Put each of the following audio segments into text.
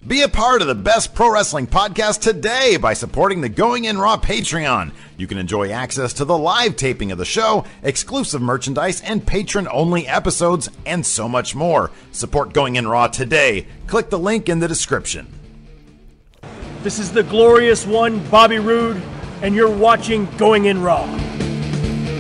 Be a part of the best pro wrestling podcast today by supporting the Going In Raw Patreon. You can enjoy access to the live taping of the show, exclusive merchandise, and patron-only episodes, and so much more. Support Going In Raw today. Click the link in the description. This is the glorious one, Bobby Roode, and you're watching Going In Raw.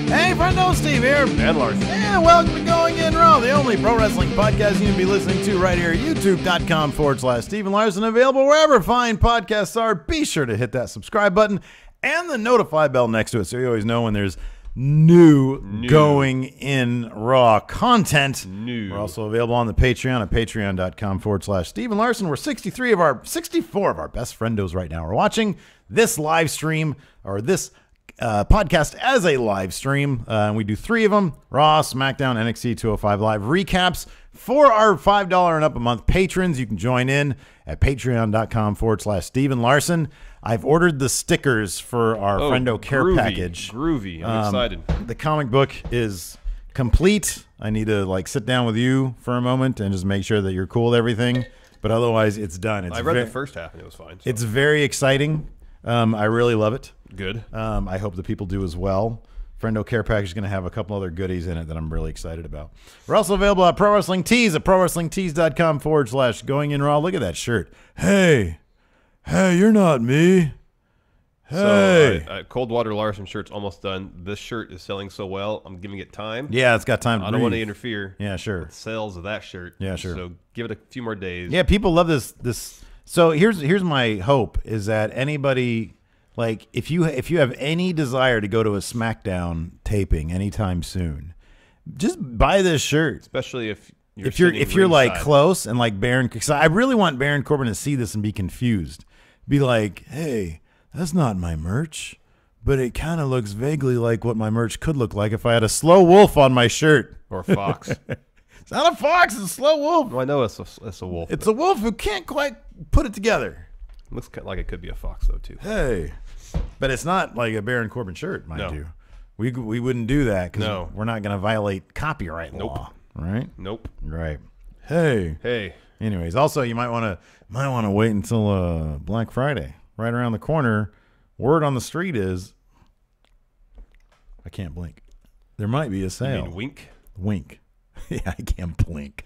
Hey, friendo, Steve here. And Larson. Yeah, welcome to Going In Raw, the only pro wrestling podcast you can be listening to right here at youtube.com/Steve and Larson. Available wherever fine podcasts are. Be sure to hit that subscribe button and the notify bell next to it so you always know when there's new Going In Raw content. We're also available on the Patreon at patreon.com/Steve and Larson, where 64 of our best friendos right now are watching this live stream, or this podcast as a live stream. We do 3 of them: Raw, Smackdown, NXT 205 Live recaps. For our $5 and up a month patrons, you can join in at patreon.com/Steve and Larson. I've ordered the stickers for our Friendo Care package. Groovy. I'm excited. The comic book is complete. I need to sit down with you for a moment and just make sure that you're cool with everything. But otherwise, it's done. I read the first half and it was fine. So. It's very exciting. I really love it. Good. I hope the people do as well. Friendo Care Package is going to have a couple other goodies in it that I'm really excited about. We're also available at Pro Wrestling Tees at prowrestlingtees.com/Going In Raw. Look at that shirt. Hey, you're not me. Hey. So, Coldwater Larson shirt's almost done. This shirt is selling so well, I'm giving it time. Yeah, it's got time to I don't want to interfere. Yeah, sure. With sales of that shirt. Yeah, sure. So give it a few more days. Yeah, people love this. So here's my hope is that anybody, if you have any desire to go to a Smackdown taping anytime soon, just buy this shirt. Especially if you're close and Baron, because I really want Baron Corbin to see this and be confused. Be like, hey, that's not my merch, but it kind of looks vaguely like what my merch could look like if I had a slow wolf on my shirt. Or a fox. It's not a fox, it's a slow wolf. Well, I know it's a wolf. It's a wolf who can't quite put it together. Looks like it could be a fox, though, too. Hey. But it's not like a Baron Corbin shirt, mind you. We wouldn't do that because we're not going to violate copyright law. Right? Nope. Right. Hey. Anyways, also you might want to wait until Black Friday, right around the corner. Word on the street is I can't blink. There might be a sale. You mean wink? Wink. Yeah, I can't blink.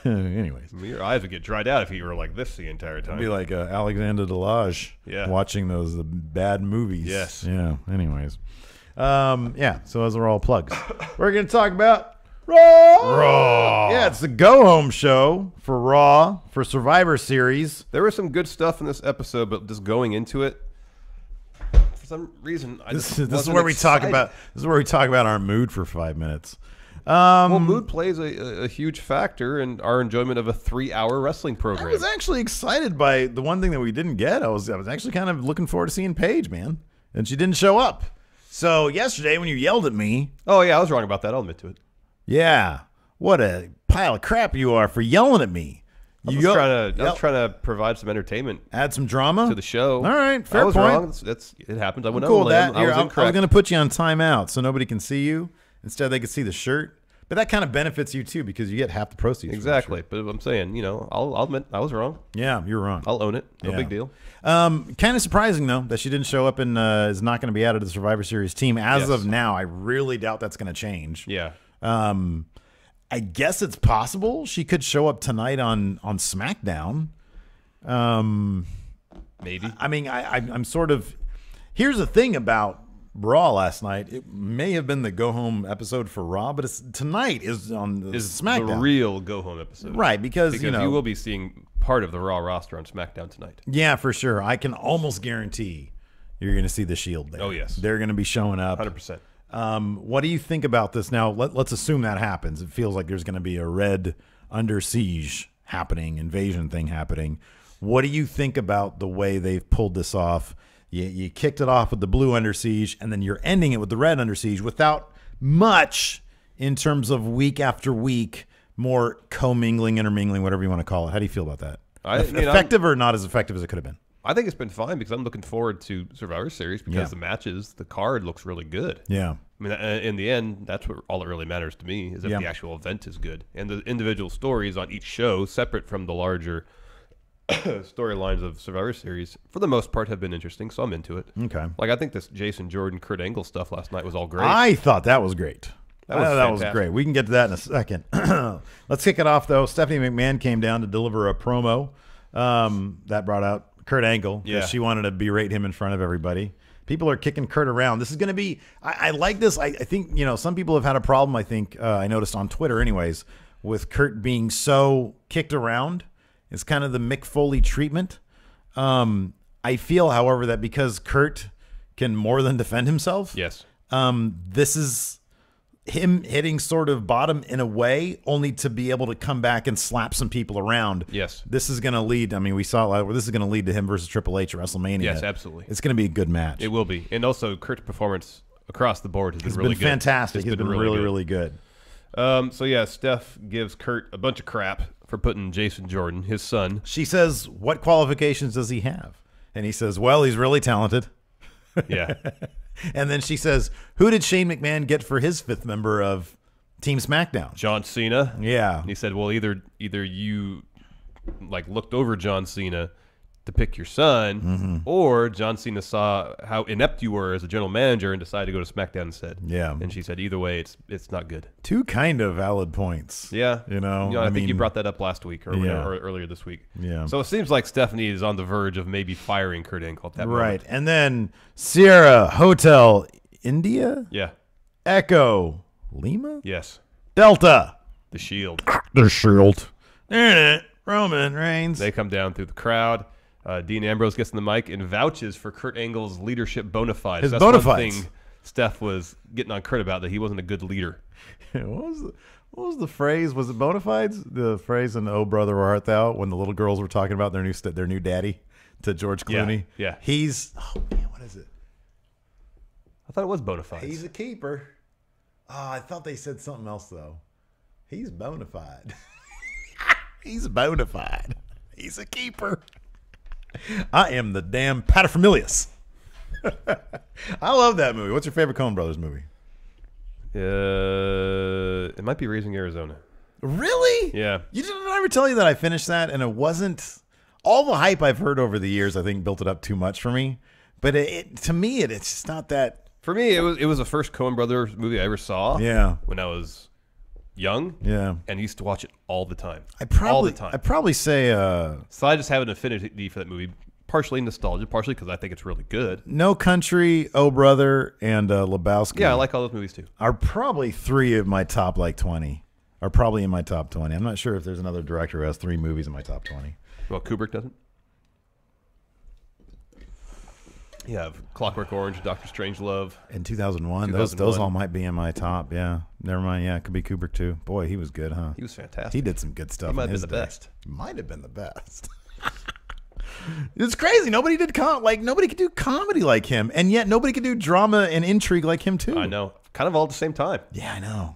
Anyways. Your eyes would get dried out if you were like this the entire time. It'd be like Alexander Delage watching those bad movies. Yes. Yeah. Anyways. Yeah, so those are all plugs. We're going to talk about Raw. Yeah, it's the go-home show for Raw, for Survivor Series. There was some good stuff in this episode, but just going into it, for some reason, this is where we talk about our mood for 5 minutes. Well, mood plays a huge factor in our enjoyment of a 3-hour wrestling program. I was actually excited by the one thing that we didn't get. I was actually kind of looking forward to seeing Paige, man, and she didn't show up. So yesterday when you yelled at me, oh yeah, I was wrong about that. I'll admit to it. Yeah, what a pile of crap you are for yelling at me. I was trying to provide some entertainment, add some drama to the show. All right, fair I was point. wrong. It happens. I went cool on with that. I was going to put you on timeout so nobody can see you. Instead, they can see the shirt. But that kind of benefits you too because you get half the proceeds. Exactly. But I'm saying, I'll admit I was wrong. Yeah, you're wrong. I'll own it. No big deal. Kind of surprising though that she didn't show up and is not going to be added to the Survivor Series team as of now. I really doubt that's going to change. Yeah. I guess it's possible she could show up tonight on SmackDown. Maybe. I mean, I'm sort of. Here's the thing about Raw last night. It may have been the go home episode for Raw, but tonight is on SmackDown. The real go home episode, right? Because you will be seeing part of the Raw roster on SmackDown tonight. Yeah, for sure. I can almost guarantee you're going to see the Shield there. Oh yes, they're going to be showing up 100%. What do you think about this? Now let's assume that happens. It feels like there's going to be a Red Under Siege invasion thing happening. What do you think about the way they've pulled this off? You kicked it off with the Blue Under Siege, and then you're ending it with the Red Under Siege without much in terms of week after week, more commingling, intermingling, whatever you want to call it. How do you feel about that? Effective or not as effective as it could have been? I think it's been fine because I'm looking forward to Survivor Series because the matches, the card looks really good. Yeah. I mean, in the end, that's what all that really matters to me is if the actual event is good. And the individual stories on each show, separate from the larger storylines of Survivor Series, for the most part, have been interesting, so I'm into it. Okay. Like, I think this Jason Jordan, Kurt Angle stuff last night was all great. I thought that was great. That was great. We can get to that in a second. Let's kick it off, though. Stephanie McMahon came down to deliver a promo that brought out Kurt Angle because she wanted to berate him in front of everybody. People are kicking Kurt around. This is going to be – I like this. I think, some people have had a problem, I think, I noticed on Twitter anyways, with Kurt being so kicked around. It's kind of the Mick Foley treatment. I feel, however, that because Kurt can more than defend himself. Yes. This is him hitting sort of bottom in a way, only to be able to come back and slap some people around. Yes. This is going to lead. I mean, we saw it. This is going to lead to him versus Triple H at WrestleMania. Yes, absolutely. It's going to be a good match. It will be. And also, Kurt's performance across the board has been really good. Fantastic. He's been really good. Steph gives Kurt a bunch of crap for putting Jason Jordan, his son. She says, what qualifications does he have? And he says, well, he's really talented. Yeah. And then she says, who did Shane McMahon get for his fifth member of Team Smackdown? John Cena. Yeah. And he said, well, either you looked over John Cena to pick your son, or John Cena saw how inept you were as a general manager and decided to go to SmackDown instead. Yeah. And she said, either way, it's not good. Two kind of valid points. Yeah. I think you brought that up last week or earlier this week. Yeah. So it seems like Stephanie is on the verge of maybe firing Kurt Angle at that moment. Right. And then Sierra Hotel India? Yeah. Echo Lima? Yes. Delta. The Shield. The Shield. Roman Reigns. They come down through the crowd. Dean Ambrose gets in the mic and vouches for Kurt Angle's leadership bona fides. His That's bona one fides. thing Steph was getting on Kurt about, that he wasn't a good leader. What was the phrase? Was it bona fides? The phrase in "Oh Brother, Where Art Thou" when the little girls were talking about their new daddy to George Clooney. Yeah. What is it? I thought it was bona fides. He's a keeper. Oh, I thought they said something else though. He's bona fide. He's bona fide. He's a keeper. I am the damn paterfamilias. I love that movie. What's your favorite Coen Brothers movie? It might be Raising Arizona. Really? Yeah. Did I ever tell you that I finished that and it wasn't all the hype I've heard over the years? I think built it up too much for me. But to me, it's just not that. For me, it was the first Coen Brothers movie I ever saw. Yeah. When I was young. Yeah. And used to watch it all the time. I'd probably say. So I just have an affinity for that movie. Partially nostalgia, partially because I think it's really good. No Country, Oh Brother, and Lebowski. Yeah, I like all those movies too. Are probably three of my top 20. Are probably in my top 20. I'm not sure if there's another director who has 3 movies in my top 20. Well, Kubrick doesn't. You have Clockwork Orange, Doctor Strangelove. In 2001. Those all might be in my top. Yeah. Never mind. Yeah, it could be Kubrick too. Boy, he was good, huh? He was fantastic. He did some good stuff. He might have been the best. Might have been the best. It's crazy. Nobody could do comedy like him, and yet nobody could do drama and intrigue like him too. I know. Kind of all at the same time. Yeah, I know.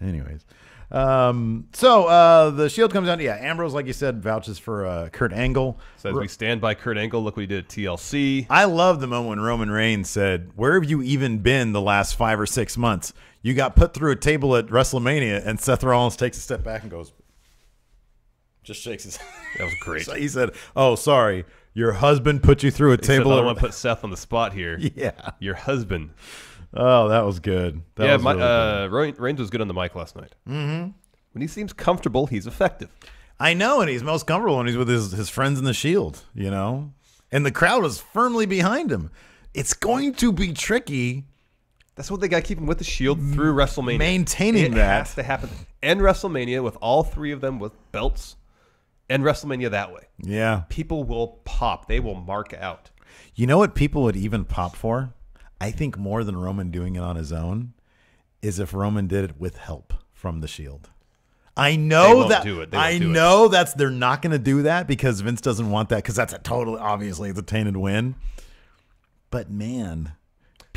Anyways, so the Shield comes down. Yeah, Ambrose, like you said, vouches for Kurt Angle. Says we stand by Kurt Angle. Look what he did at TLC. I love the moment when Roman Reigns said, "Where have you even been the last 5 or 6 months? You got put through a table at WrestleMania," and Seth Rollins takes a step back and goes. Just shakes his head. That was great. So he said, "Oh, sorry, your husband put you through a table." I don't want to put Seth on the spot here. Yeah, your husband. Oh, that was good. That was really good. Reigns was good on the mic last night. Mm-hmm. When he seems comfortable, he's effective. I know, and he's most comfortable when he's with his friends in the Shield. And the crowd was firmly behind him. It's going to be tricky. That's what they got to keep him with the Shield through WrestleMania. Maintaining that has to happen. End WrestleMania with all 3 of them with belts. End WrestleMania that way. Yeah. People will pop. They will mark out. You know what people would even pop for? I think more than Roman doing it on his own is if Roman did it with help from the Shield. I know that. They're not going to do that because Vince doesn't want that because that's obviously it's a tainted win. But man,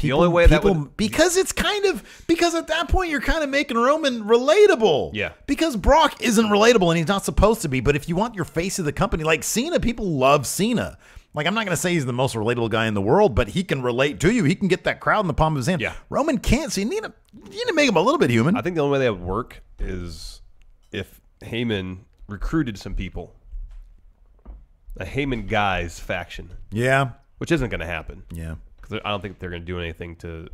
the only way that would, because at that point you're kind of making Roman relatable. Yeah. Because Brock isn't relatable and he's not supposed to be. But if you want your face of the company, like Cena, people love Cena. Like, I'm not going to say he's the most relatable guy in the world, but he can relate to you. He can get that crowd in the palm of his hand. Yeah. Roman can't. So you need to make him a little bit human. I think the only way that would work is if Heyman recruited some people a Heyman guys faction. Yeah. Which isn't going to happen. Yeah. Because I don't think they're going to do anything to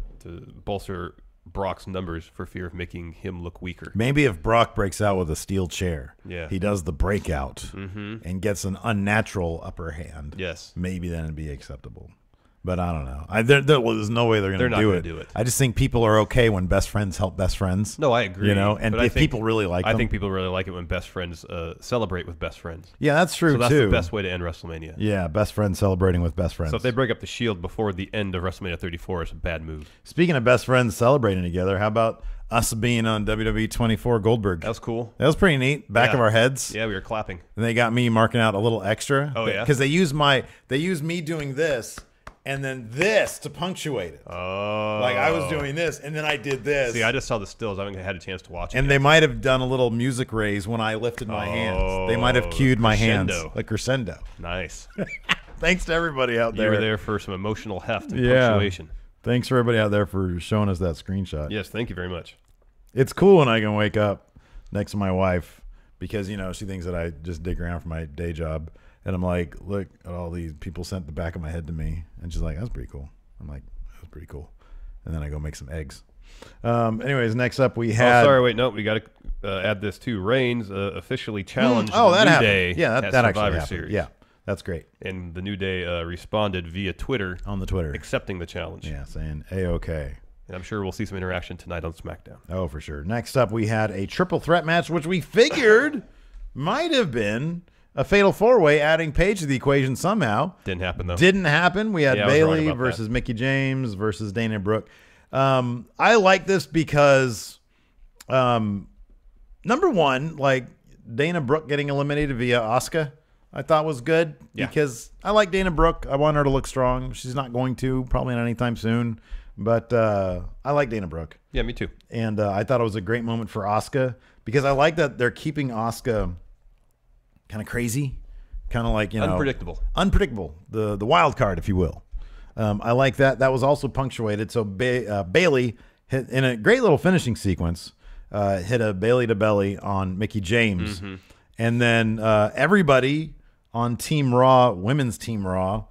bolster Brock's numbers for fear of making him look weaker. Maybe if Brock breaks out with a steel chair, yeah, he does the breakout and gets an unnatural upper hand. Yes. Maybe then it'd be acceptable. But I don't know. There's no way they're going to do it. I just think people are okay when best friends help best friends. No, I agree. You know, and if people really like them. I think people really like it when best friends celebrate with best friends. Yeah, that's true, so that's too. the best way to end WrestleMania. Yeah, best friends celebrating with best friends. So if they break up the Shield before the end of WrestleMania 34, it's a bad move. Speaking of best friends celebrating together, how about us being on WWE 24 Goldberg? That was cool. That was pretty neat. Back of our heads. Yeah, we were clapping. And they got me marking out a little extra. Oh, yeah? Because they used me doing this and then this to punctuate it. Oh. Like I was doing this and then I did this. See, I just saw the stills. I haven't had a chance to watch it. And they might have done a little music raise when I lifted my hands. They might have cued my hands. Like crescendo. Nice. Thanks to everybody out there. You were there for some emotional heft and punctuation. Thanks for everybody out there for showing us that screenshot. Yes, thank you very much. It's cool when I can wake up next to my wife because, you know, she thinks that I just dig around for my day job. And I'm like, look at all these people sent the back of my head to me. And she's like, that's pretty cool. I'm like, that's pretty cool. And then I go make some eggs. Anyways, next up we had... Oh, sorry, wait, no, we got to add this too. Reigns officially challenged that New happened. Day that at Survivor actually happened. Series. Yeah, that's great. And the New Day responded via Twitter. On the Twitter. Accepting the challenge. Yeah, saying A-OK. And I'm sure we'll see some interaction tonight on SmackDown. Oh, for sure. Next up, we had a triple threat match, which we figured might have been a fatal four-way, adding Paige to the equation somehow. Didn't happen, though. Didn't happen. We had Bayley versus Mickie James versus Dana Brooke. I like this because, number one, like Dana Brooke getting eliminated via Asuka, I thought was good because I like Dana Brooke. I want her to look strong. She's not going to, probably not anytime soon. But I like Dana Brooke. Yeah, me too. And I thought it was a great moment for Asuka because I like that they're keeping Asuka kind of crazy, kind of like, you know, unpredictable, the wild card, if you will. I like that. That was also punctuated. So Bayley hit in a great little finishing sequence, hit a Bayley to belly on Mickie James, and then everybody on Team Raw, women's Team Raw,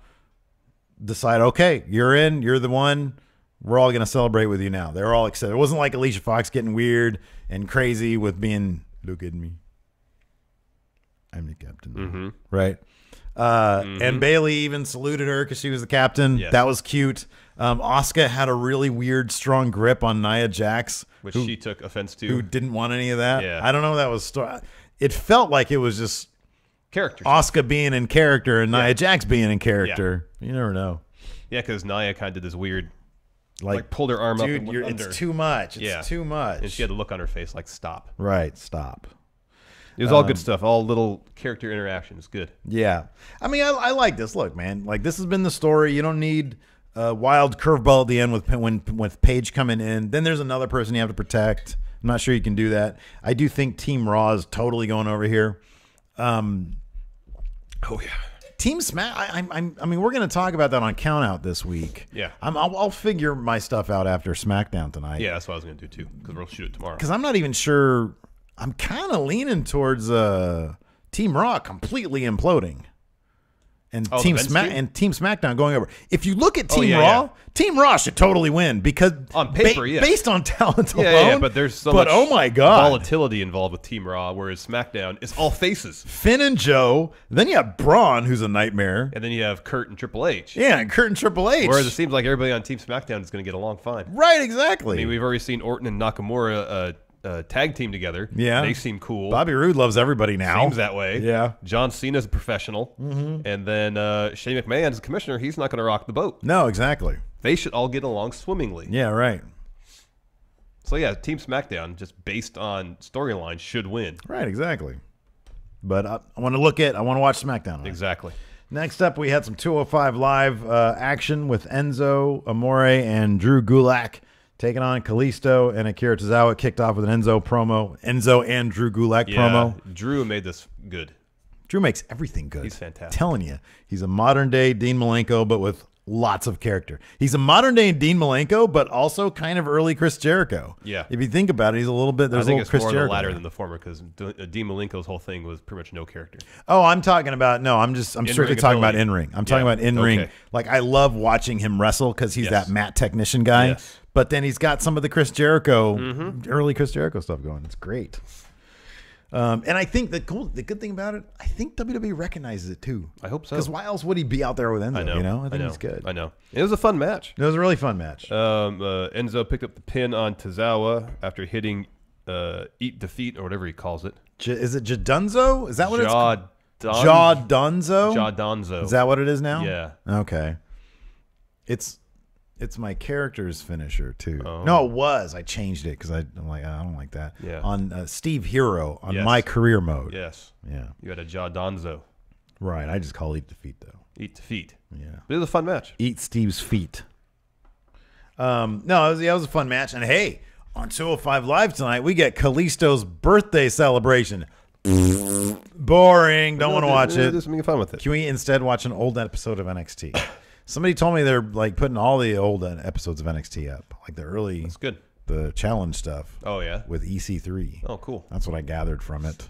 decide, okay, you're in, you're the one. We're all going to celebrate with you now. They're all excited. It wasn't like Alicia Fox getting weird and crazy with being, look at me, I'm the captain. Right? And Bayley even saluted her because she was the captain. Yes. That was cute. Asuka had a really weird, strong grip on Nia Jax. Which she took offense to. Who didn't want any of that. Yeah. I don't know. That was it felt like it was just character. Asuka being in character and Nia Jax being in character. You never know. Yeah, because Nia kind of did this weird... Like pulled her arm up and went under. It's too much. It's too much. And she had a look on her face like, stop. Right, stop. It was all good stuff. All little character interactions. Good. Yeah. I mean, I like this. Look, man, like this has been the story. You don't need a wild curveball at the end with Paige coming in. Then there's another person you have to protect. I'm not sure you can do that. I do think Team Raw is totally going over here. Oh, yeah. Team Smack. I mean, we're going to talk about that on Countout this week. Yeah, I'll figure my stuff out after SmackDown tonight. Yeah, that's what I was going to do too, because we'll shoot it tomorrow. Because I'm not even sure. I'm kind of leaning towards Team Raw completely imploding, and Team SmackDown going over. If you look at Team Raw, Team Raw should totally win because on paper, based on talent alone. Yeah, but there's so much oh my god, volatility involved with Team Raw, whereas SmackDown is all faces. Finn and Joe. Then you have Braun, who's a nightmare, and then you have Kurt and Triple H. Yeah, and Kurt and Triple H. Whereas it seems like everybody on Team SmackDown is going to get along fine. Right, exactly. I mean, we've already seen Orton and Nakamura tag team together. Yeah, they seem cool. Bobby Roode loves everybody now. Seems that way. Yeah. John Cena's a professional, and then Shane McMahon as commissioner. He's not going to rock the boat. No, exactly. They should all get along swimmingly. Yeah, right. So yeah, Team SmackDown, just based on storyline, should win. Right, exactly. But I want to watch SmackDown. Right? Exactly. Next up, we had some 205 Live action with Enzo Amore and Drew Gulak taking on Kalisto and Akira Tozawa. Kicked off with an Enzo and Drew Gulak promo. Drew made this good. Drew makes everything good. He's fantastic. I'm telling you, he's a modern day Dean Malenko, but with lots of character. He's a modern-day Dean Malenko, but also kind of early Chris Jericho. Yeah. If you think about it, he's a little bit... I think it's Chris more Jericho the latter than the former, because Dean Malenko's whole thing was pretty much no character. Oh, I'm talking about... No, I'm strictly talking about in-ring. I'm talking about in-ring. Okay. Like, I love watching him wrestle because he's that mat technician guy. Yes. But then he's got some of the Chris Jericho, early Chris Jericho stuff going. It's great. And I think the good thing about it, I think WWE recognizes it too. I hope so. Because why else would he be out there with Enzo? I know. You know, I think he's good. I know. It was a fun match. It was a really fun match. Enzo picked up the pin on Tozawa after hitting Eat Defeat or whatever he calls it. Is it Jadunzo? Is that what it's called? Jadunzo? Jadunzo. Is that what it is now? Yeah. Okay. It's my character's finisher too. Oh. No, it was. I changed it because I'm like, I don't like that. Yeah. On Steve Hero on my career mode. Yes. Yeah. You had a Jadunzo. Right. I just call Eat Defeat though. Eat Defeat. Yeah. But it was a fun match. Eat Steve's feet. No, it was a fun match. And hey, on 205 Live tonight, we get Kalisto's birthday celebration. Boring. Don't want to watch it. Do something fun with it. Can we instead watch an old episode of NXT? Somebody told me they're like putting all the old episodes of NXT up, like the early, That's good. the challenge stuff. Oh yeah. With EC3. Oh cool. That's what I gathered from it.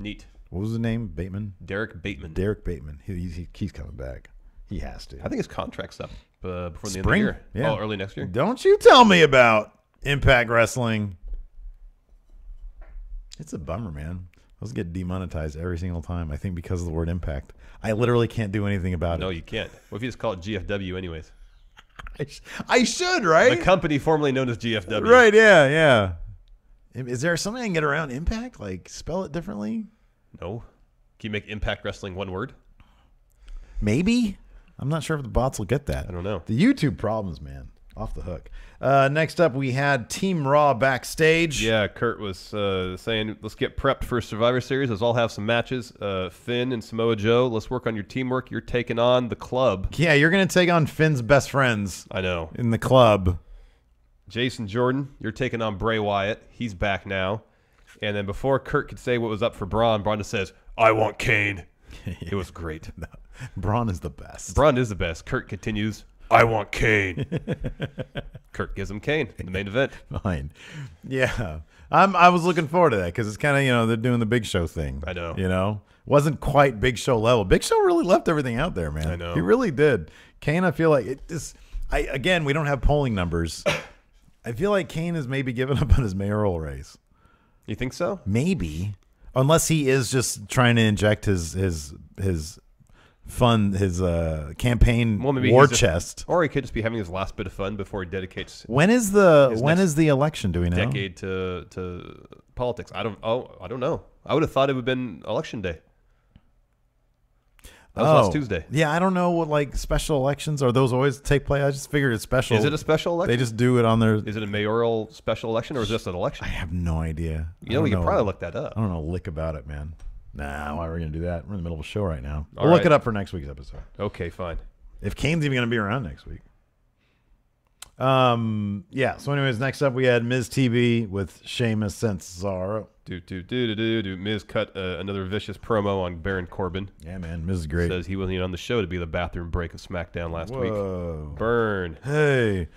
Neat. What was his name? Bateman. Derek Bateman. Derek Bateman. He's coming back. He has to. I think his contract's up before the end of the Spring? year. Yeah. Oh, early next year. Don't you tell me about Impact Wrestling. It's a bummer, man. Those get demonetized every single time. I think because of the word impact. I literally can't do anything about it. No, you can't. What if you just call it GFW anyways? I should, right? The company formerly known as GFW. Right, yeah. Is there something I can get around impact? Like spell it differently? No. Can you make Impact Wrestling one word? Maybe. I'm not sure if the bots will get that. I don't know. The YouTube problems, man. Off the hook. Next up, we had Team Raw backstage. Yeah, Kurt was saying, let's get prepped for Survivor Series. Let's all have some matches. Finn and Samoa Joe, let's work on your teamwork. You're taking on the club. Yeah, you're going to take on Finn's best friends. I know. In the club. Jason Jordan, you're taking on Bray Wyatt. He's back now. And then before Kurt could say what was up for Braun just says, I want Kane. It was great. No, Braun is the best. Braun is the best. Kurt continues, I want Kane. Kurt gives him Kane in the main event. Fine. Yeah. I was looking forward to that because it's kind of, they're doing the Big Show thing. I know. Wasn't quite Big Show level. Big Show really left everything out there, man. I know. He really did. Kane, I feel like it just, again, we don't have polling numbers. I feel like Kane has maybe given up on his mayoral race. You think so? Maybe. Unless he is just trying to inject his fun, his campaign war chest. Or he could just be having his last bit of fun before he dedicates. When is the election? Do we know? Decade to politics. I don't know. I would have thought it would have been election day. That was last Tuesday. Yeah, I don't know what special elections are. Those always take place. I just figured it's special. Is it a special election? They just do it on their. Is it a mayoral special election or is it just an election? I have no idea. We can probably look that up. I don't know a lick about it, man. Nah, why are we gonna do that? We're in the middle of a show right now. We'll All look it up for next week's episode. Okay, fine. If Kane's even gonna be around next week. Yeah. So, anyways, next up we had Miz TV with Sheamus and Cesaro. Miz cut another vicious promo on Baron Corbin. Yeah, man, Miz is great. Says he wasn't even on the show to be the bathroom break of SmackDown last week. Whoa. Burn. Hey.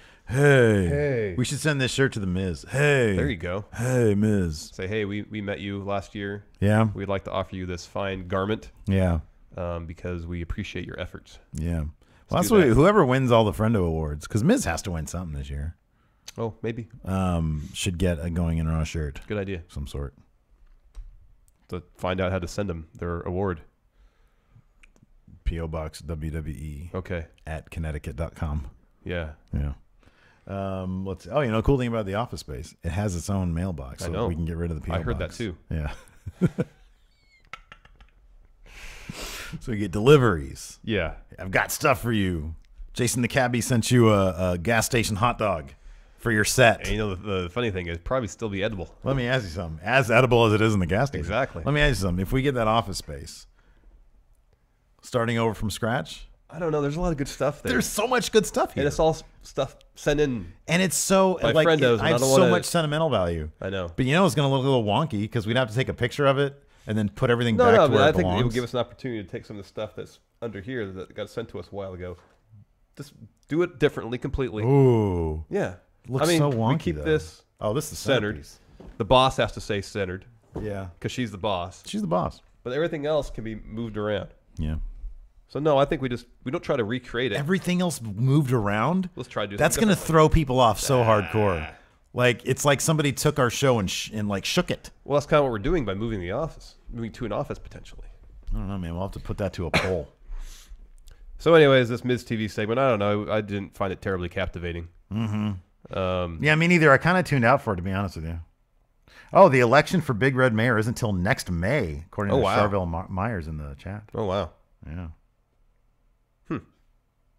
We should send this shirt to the Miz. Hey. There you go. Hey, Miz. Say, hey, we met you last year. Yeah. We'd like to offer you this fine garment. Yeah. Because we appreciate your efforts. Yeah. Well, that's what whoever wins all the Friendo Awards, because Miz has to win something this year. Oh, maybe. Should get a Going In Raw shirt. Good idea. Of some sort. To find out how to send them their award. P.O. Box WWE. Okay. At Connecticut.com. Yeah. Yeah. Let's see. Oh, cool thing about the Office Space. It has its own mailbox. So I know. We can get rid of the P.O. I heard box. that too. Yeah. So you get deliveries. Yeah. I've got stuff for you. Jason the Cabbie sent you a gas station hot dog for your set. And the funny thing is, probably still be edible. Let me ask you something. As edible as it is in the gas station. Exactly. Let me ask you something. If we get that Office Space, starting over from scratch? I don't know. There's a lot of good stuff there. There's so much good stuff here. And it's all stuff sent in. And it's so, by friendos, I have so much sentimental value. I know. But it's going to look a little wonky because we'd have to take a picture of it and then put everything back to where it belongs. I think it would give us an opportunity to take some of the stuff that's under here that got sent to us a while ago, Just do it differently, completely. Ooh. Yeah. Looks so wonky, we keep though. this this is centered. centerpiece. The boss has to stay centered. Yeah. Because she's the boss. She's the boss. But everything else can be moved around. Yeah. So no, I think we don't try to recreate it. Everything else moved around? Let's try to do That's something going to differently. throw people off so hardcore. Like, it's like somebody took our show and like shook it. Well, that's kind of what we're doing by moving to an office potentially. I don't know, man. We'll have to put that to a poll. So anyways, this Miz TV segment, I don't know. I didn't find it terribly captivating. Yeah, me neither. I kind of tuned out for it, to be honest with you. Oh, the election for Big Red Mayor is until next May, according to Charville Myers in the chat. Oh, wow. Yeah.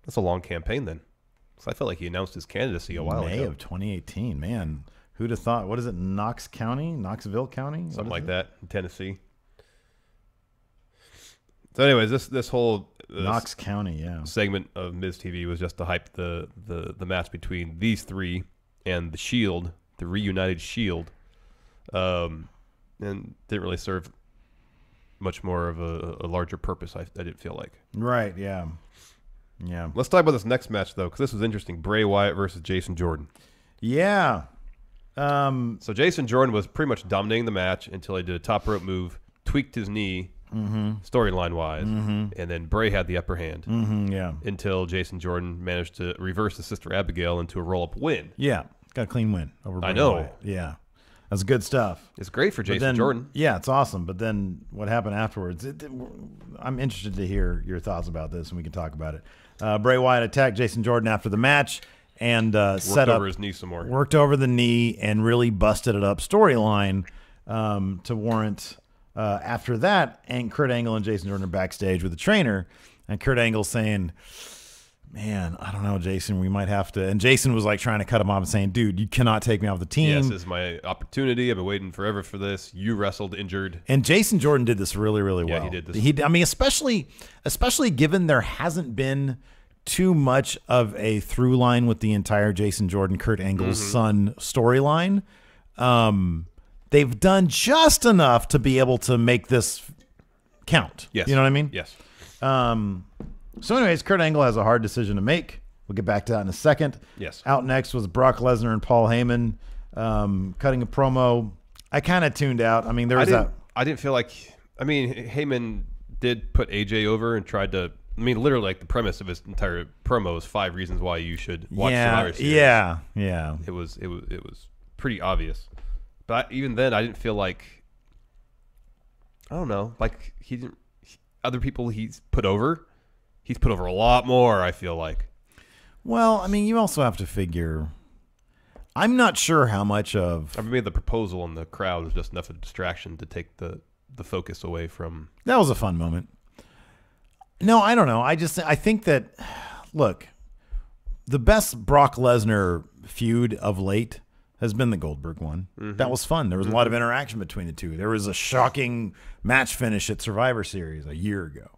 That's a long campaign then. So I felt like he announced his candidacy a while ago. May of 2018. Man, who'd have thought? What is it, Knoxville County? Something like that in Tennessee. So anyways, this whole Knox County, yeah. segment of Miz TV was just to hype the match between these three and the Shield, the reunited Shield, and didn't really serve much more of a larger purpose. I didn't feel like. Right. Yeah. Yeah. Let's talk about this next match though, because this was interesting. Bray Wyatt versus Jason Jordan. Yeah. So Jason Jordan was pretty much dominating the match until he did a top rope move, tweaked his knee, storyline wise, and then Bray had the upper hand. Yeah. Until Jason Jordan managed to reverse his sister Abigail into a roll-up win. Yeah. Got a clean win over Bray I know. Wyatt. Yeah. That's good stuff. It's great for Jason Jordan. Yeah, it's awesome. But then what happened afterwards? I'm interested to hear your thoughts about this, and we can talk about it. Bray Wyatt attacked Jason Jordan after the match and worked over his knee some more. Worked over the knee and really busted it up storyline to warrant. After that, and Kurt Angle and Jason Jordan are backstage with the trainer, and Kurt Angle saying, man, I don't know, Jason, we might have to. And Jason was like trying to cut him off and saying, dude, you cannot take me off the team. Yes, this is my opportunity. I've been waiting forever for this. You wrestled injured. And Jason Jordan did this really, really well. Yeah, he did this. I mean, especially given there hasn't been too much of a through line with the entire Jason Jordan, Kurt Angle's son storyline. They've done just enough to be able to make this count. Yes. You know what I mean? Yes. So anyways, Kurt Angle has a hard decision to make. We'll get back to that in a second. Yes. Out next was Brock Lesnar and Paul Heyman cutting a promo. I kind of tuned out. I mean, I didn't feel like. I mean, Heyman did put AJ over and tried to. I mean, literally, like the premise of his entire promo is 5 reasons why you should watch Survivor Series. Yeah. It was pretty obvious, but even then, I didn't feel like. I don't know, like he didn't. Other people he's put over a lot more. I feel like. Well, I mean, you also have to figure. I'm not sure how much of. I mean, the proposal in the crowd was just enough of a distraction to take the focus away from. That was a fun moment. No, I don't know. I think that, look, the best Brock Lesnar feud of late has been the Goldberg one. That was fun. There was a lot of interaction between the two. There was a shocking match finish at Survivor Series a year ago.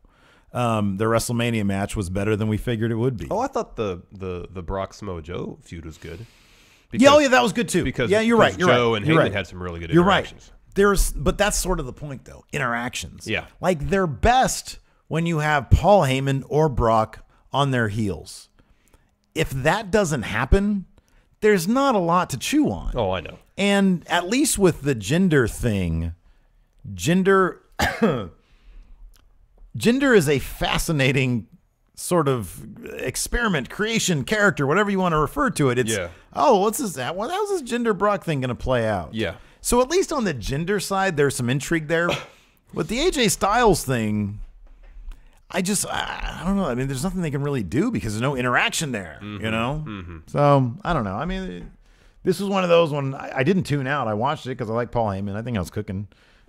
The WrestleMania match was better than we figured it would be. Oh, I thought the Brock Samoa Joe feud was good. Because, that was good too. Because you're right. Joe and Heyman had some really good interactions. You're right. But that's sort of the point, though. Interactions. Yeah. Like they're best when you have Paul Heyman or Brock on their heels. If that doesn't happen, there's not a lot to chew on. Oh, I know. And at least with the gender thing, gender is a fascinating sort of experiment, creation, character, whatever you want to refer to it. It's, what's this? Well, how's this gender Brock thing going to play out? Yeah. So at least on the gender side, there's some intrigue there. With the AJ Styles thing, I don't know. I mean, there's nothing they can really do because there's no interaction there, you know? So, I don't know. I mean, this was one of those when I didn't tune out. I watched it because I like Paul Heyman. I think I was cooking.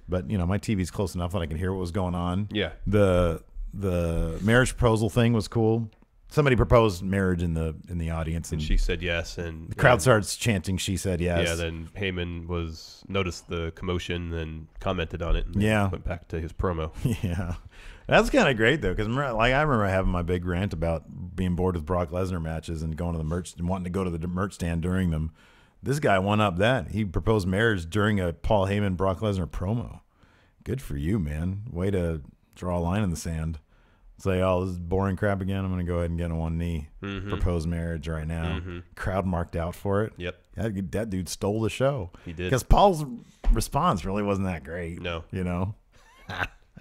But, you know, my TV's close enough that I can hear what was going on. Yeah. The marriage proposal thing was cool. Somebody proposed marriage in the audience. And she said yes. And the crowd starts chanting, she said yes. Yeah, then Heyman noticed the commotion and commented on it. And went back to his promo. Yeah. That's kind of great, though, because I remember having my big rant about being bored with Brock Lesnar matches and going to the merch and wanting to go to the merch stand during them. This guy won up that. He proposed marriage during a Paul Heyman Brock Lesnar promo. Good for you, man. Way to draw a line in the sand. Say, oh, this is boring crap again. I'm going to go ahead and get on one knee. Propose marriage right now. Crowd marked out for it. Yep. That dude stole the show. He did. Because Paul's response really wasn't that great. No. You know?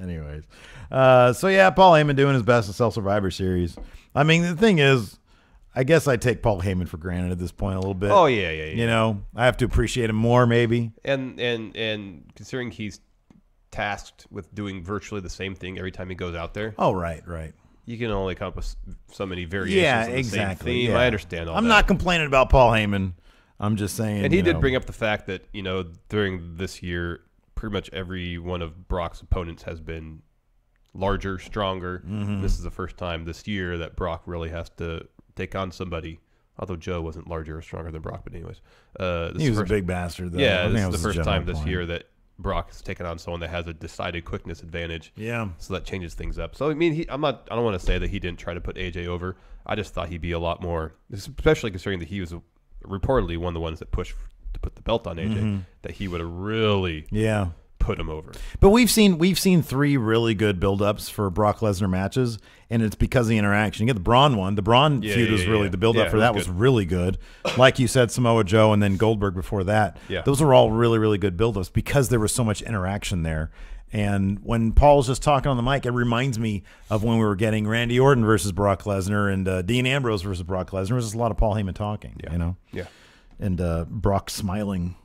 Anyways. So, yeah, Paul Heyman doing his best to sell Survivor Series. I mean, the thing is, I guess I take Paul Heyman for granted at this point a little bit. Oh, yeah. You know, I have to appreciate him more maybe. And considering he's tasked with doing virtually the same thing every time he goes out there. Oh, right. You can only come up with so many variations of the same theme. Yeah. I understand all that. I'm not complaining about Paul Heyman. I'm just saying. And he did bring up the fact that, you know, during this year, pretty much every one of Brock's opponents has been larger, stronger. This is the first time this year that Brock really has to take on somebody. Although Joe wasn't larger or stronger than Brock, but anyways. He was a big bastard, though. Yeah, this is the first time this year that Brock has taken on someone that has a decided quickness advantage. Yeah. So that changes things up. So, I mean, I don't want to say that he didn't try to put AJ over. I just thought he'd be a lot more, especially considering that he was reportedly one of the ones that pushed to put the belt on AJ, that he would have really put him over. But we've seen 3 really good build-ups for Brock Lesnar matches, and it's because of the interaction. You get the Braun one. The Braun feud was really, the build-up for that was really good. Like you said, Samoa Joe and then Goldberg before that. Yeah. Those were all really, really good build-ups because there was so much interaction there. And when Paul's just talking on the mic, it reminds me of when we were getting Randy Orton versus Brock Lesnar and Dean Ambrose versus Brock Lesnar. There was just a lot of Paul Heyman talking, you know? Yeah. And Brock smiling.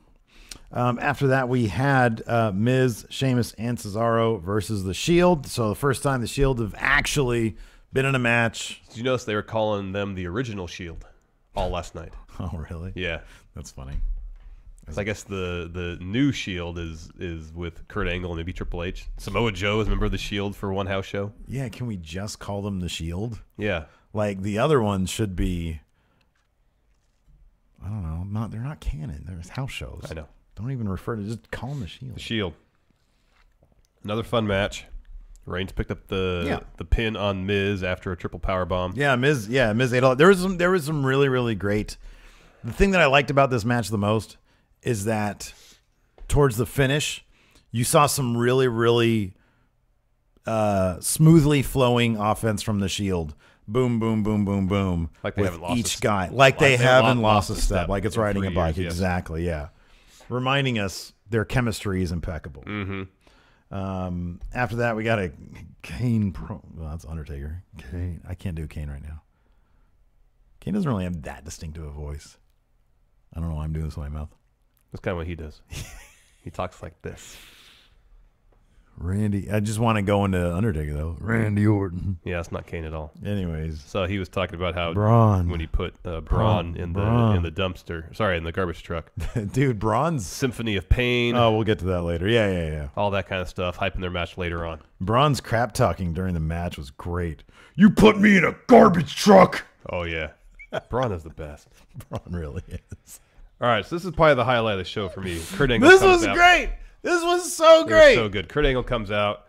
After that, we had Miz, Sheamus, and Cesaro versus The Shield. So the first time The Shield have actually been in a match. Did you notice they were calling them the original Shield all last night? Oh, really? Yeah. That's funny. So I guess the new Shield is with Kurt Angle and maybe Triple H. Samoa Joe is a member of the Shield for one house show. Yeah, can we just call them The Shield? Yeah. Like the other ones should be, I don't know, they're not canon. They're house shows. I know. Don't even refer to, just call them The Shield. The Shield. Another fun match. Reigns picked up the pin on Miz after a triple power bomb. Yeah, Miz ate all. There was some really, really great. The thing that I liked about this match the most is that towards the finish, you saw some really, really smoothly flowing offense from The Shield. Boom, boom, boom, boom, boom. Like they haven't lost each guy. Like they haven't lost a step. Like it's riding a bike. Years, yes. Exactly, yeah. Reminding us their chemistry is impeccable. After that, we got a Kane well, that's Undertaker. Kane. I can't do Kane right now. Kane doesn't really have that distinctive a voice. I don't know why I'm doing this with my mouth. That's kind of what he does. He talks like this. Randy. I just want to go into Undertaker, though. Randy Orton. Yeah, it's not Kane at all. Anyways. So he was talking about how Braun. when he put Braun in the dumpster. Sorry, in the garbage truck. Dude, Braun's Symphony of Pain. Oh, we'll get to that later. Yeah. All that kind of stuff. Hyping their match later on. Braun's crap talking during the match was great. You put me in a garbage truck. Oh, yeah. Braun is the best. Braun really is. All right, so this is probably the highlight of the show for me. Kurt Angle This comes was out. great. This was so great. It was so good. Kurt Angle comes out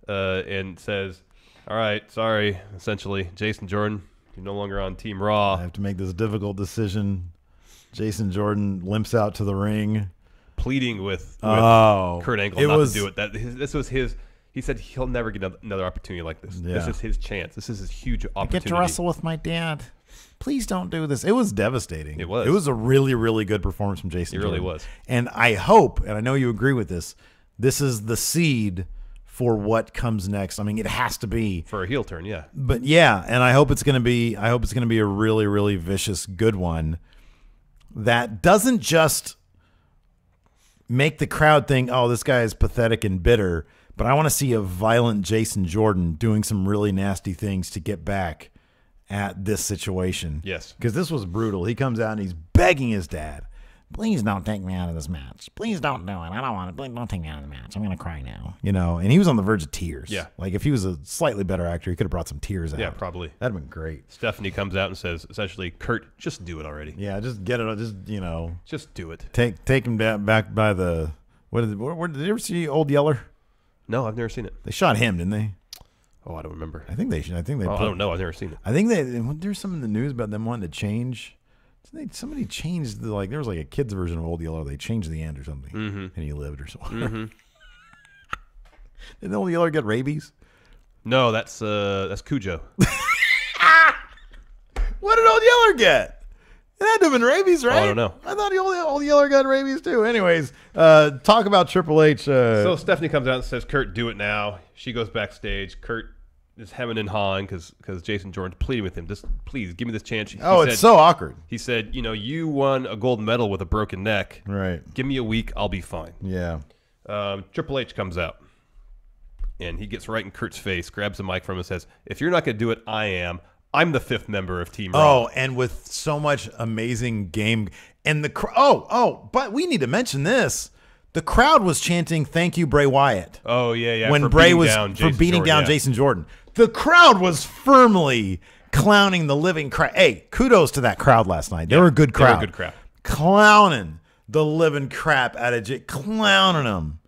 and says, all right, sorry, essentially, Jason Jordan, you're no longer on Team Raw. I have to make this difficult decision. Jason Jordan limps out to the ring. Pleading with Kurt Angle not to do it. This was his. He said he'll never get another opportunity like this. Yeah. This is his chance. This is his huge opportunity. I get to wrestle with my dad. Please don't do this. It was devastating. It was. It was a really, really good performance from Jason Jordan. It really was. And I hope, and I know you agree with this, this is the seed for what comes next. I mean, it has to be. For a heel turn, yeah. But yeah, and I hope it's going to be a really, really vicious, good one that doesn't just make the crowd think, oh, this guy is pathetic and bitter, but I want to see a violent Jason Jordan doing some really nasty things to get back at this situation. Yes. Because this was brutal. He comes out and he's begging his dad, please don't take me out of this match. Please don't do it. I don't want it. Please don't take me out of the match. I'm going to cry now. You know, and he was on the verge of tears. Yeah. Like if he was a slightly better actor, he could have brought some tears out. Yeah, probably. That'd have been great. Stephanie comes out and says, essentially, Kurt, just do it already. Yeah, just get it. Just, you know. Just do it. Take him back by the, where did you ever see Old Yeller? No, I've never seen it. They shot him, didn't they? Oh, I don't remember. I think they. I don't know. I've never seen it. I think there's some in the news about them wanting to change. Somebody changed there was like a kid's version of Old Yeller. They changed the end or something, and he lived or something. Did Old Yeller get rabies? No, that's Cujo. What did Old Yeller get? It had to have been rabies, right? I don't know. I thought Old Yeller got rabies too. Anyways, talk about Triple H. So Stephanie comes out and says, "Kurt, do it now." She goes backstage. Kurt is hemming and hawing because Jason Jordan's pleading with him. Just please give me this chance. It's so awkward. He said, you won a gold medal with a broken neck. Right. Give me a week. I'll be fine. Yeah. Triple H comes out. And he gets right in Kurt's face, grabs the mic from him and says, "If you're not going to do it, I am. I'm the 5th member of Team Raw." Oh, and with so much amazing game. And but we need to mention this. The crowd was chanting, "Thank you, Bray Wyatt." Oh, yeah. When Bray was beating down Jason Jordan. The crowd was firmly clowning the living crowd. Hey, kudos to that crowd last night. They were a good crowd. They were a good crowd. Clowning the living crap out of clowning them.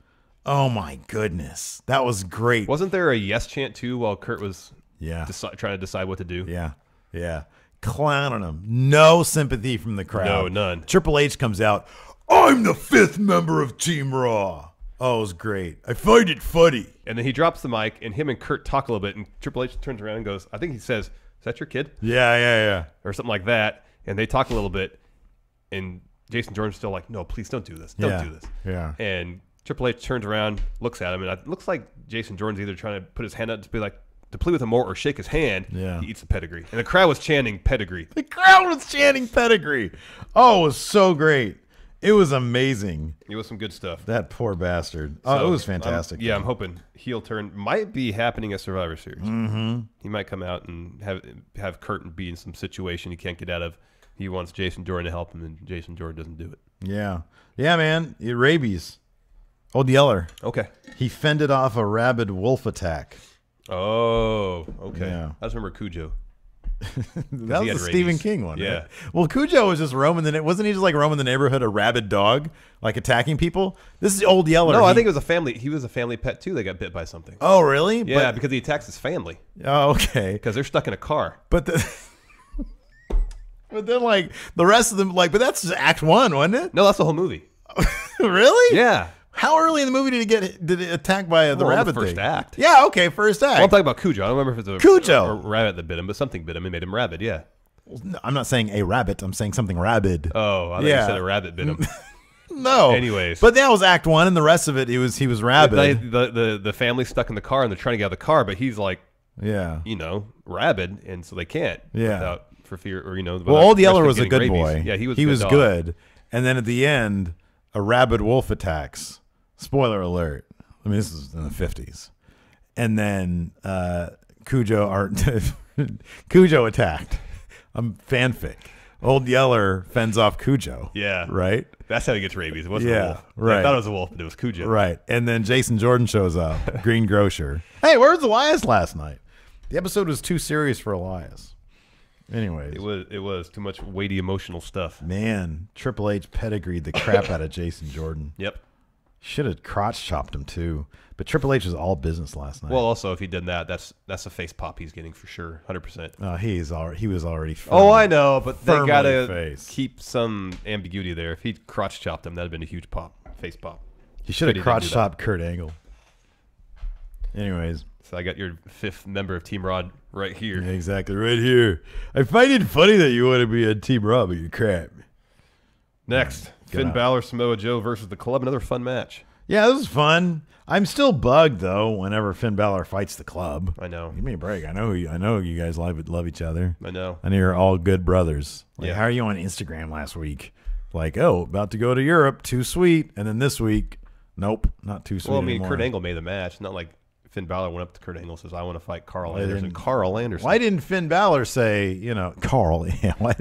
Oh, my goodness. That was great. Wasn't there a yes chant, too, while Kurt was trying to decide what to do? Yeah. Clowning them. No sympathy from the crowd. No, none. Triple H comes out, "I'm the 5th member of Team Raw." Oh, it was great. I find it funny. And then he drops the mic, and him and Kurt talk a little bit, and Triple H turns around and goes, I think he says, "Is that your kid?" Yeah. Or something like that. And they talk a little bit, and Jason Jordan's still like, "No, please don't do this. Don't do this." Yeah. And Triple H turns around, looks at him, and it looks like Jason Jordan's either trying to put his hand up to plead with him more or shake his hand. Yeah. He eats the pedigree. And the crowd was chanting pedigree. The crowd was chanting pedigree. Oh, it was so great. It was amazing. It was some good stuff. That poor bastard. Oh, it was fantastic. I'm hoping heel turn might be happening at Survivor Series. Mm-hmm. He might come out and have Curtin be in some situation he can't get out of. He wants Jason Jordan to help him, and Jason Jordan doesn't do it. Yeah, man. Rabies. Old Yeller. Okay. He fended off a rabid wolf attack. Oh, okay. Yeah. I just remember Cujo. That was the Stephen King one. Yeah. Right? Well, Cujo was just roaming wasn't he just like roaming the neighborhood, a rabid dog, like attacking people? This is Old Yeller. No, I think it was a family. He was a family pet too. They got bit by something. Oh, really? Yeah, because he attacks his family. Oh, okay. Because they're stuck in a car. But then like the rest of them, but that's just Act 1, wasn't it? No, that's the whole movie. Really? Yeah. How early in the movie did it attacked by the rabbit? First act. Yeah, okay, first act. Well, I'm talking about Cujo. I don't remember if it's Cujo. a rabbit that bit him, but something bit him and made him rabid. Yeah. No, I'm not saying a rabbit. I'm saying something rabid. Oh, I thought you said a rabbit bit him. No. Anyways, but that was Act 1, and the rest of it, he was rabid. The family's stuck in the car, and they're trying to get out of the car, but he's like, rabid, and so they can't. Yeah. For fear, or Well, Old Yeller was a good boy. Yeah, he was. He was good. And then at the end, a rabid wolf attacks. Spoiler alert. I mean, this is in the 50s. And then Cujo attacked. Fanfic. Old Yeller fends off Cujo. Yeah. Right? That's how he gets rabies. It wasn't a wolf. Right. I thought it was a wolf, but it was Cujo. Right. And then Jason Jordan shows up. Green Grocer. Hey, where's Elias last night? The episode was too serious for Elias. Anyways. It was too much weighty emotional stuff. Man, Triple H pedigreed the crap out of Jason Jordan. Yep. Should have crotch chopped him too. But Triple H was all business last night. Well, also if he did that, that's a face pop he's getting for sure, 100%. He was already. I know, but they gotta face. Keep some ambiguity there. If he crotch chopped him, that'd have been a huge pop, face pop. He should have crotch chopped Kurt Angle. Anyways, so I got your 5th member of Team Raw right here. Yeah, exactly, right here. I find it funny that you want to be a Team Raw, but you're crap. Next, Finn Balor, Samoa Joe versus the Club. Another fun match. Yeah, this was fun. I'm still bugged though. Whenever Finn Balor fights the Club, I know. Give me a break. I know you guys love each other. I know. I know you're all good brothers. Like, yeah. How are you on Instagram last week? Like, about to go to Europe, too sweet, and then this week, nope, not too sweet. Well, I mean, anymore. Kurt Angle made the match. Not like Finn Balor went up to Kurt Angle and says, "I want to fight Carl Anderson." Carl Anderson. Why didn't Finn Balor say, Carl? Yeah, why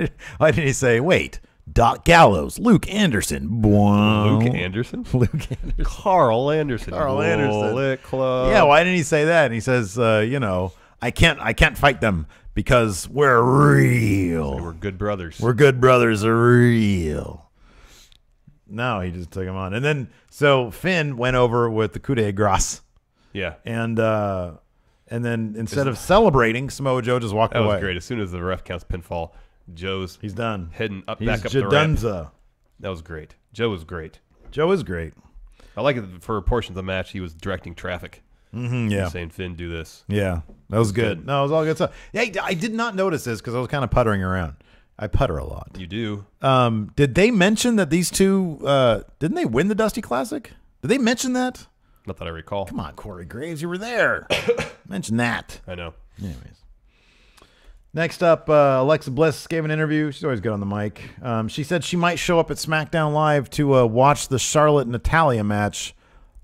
didn't he say, wait? Doc Gallows, Luke Anderson. Luke Anderson? Luke Anderson. Carl Anderson. Carl Anderson. Bullet Club. Yeah, why didn't he say that? And he says, I can't fight them because we're real. We're good brothers. We're good brothers, are real. No, he just took him on. And then, so Finn went over with the coup de grace. Yeah. And then instead of celebrating, Samoa Joe just walked away. That was great. As soon as the ref counts pinfall, he's done. Heading back up the ramp. That was great. Joe was great. Joe is great. I like it for portions of the match. He was directing traffic. Yeah. Saying, Finn, do this. Yeah, that was good. No, it was all good stuff. Yeah, I did not notice this because I was kind of puttering around. I putter a lot. You do. Did they mention that these two, didn't they win the Dusty Classic? Did they mention that? Not that I recall. Come on, Corey Graves, you were there. Mention that. I know. Anyways. Next up, Alexa Bliss gave an interview. She's always good on the mic. She said she might show up at SmackDown Live to watch the Charlotte-Natalia match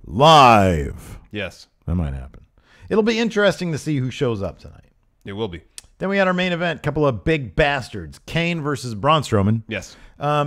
live. Yes. That might happen. It'll be interesting to see who shows up tonight. It will be. Then we had our main event, couple of big bastards, Kane versus Braun Strowman. Yes.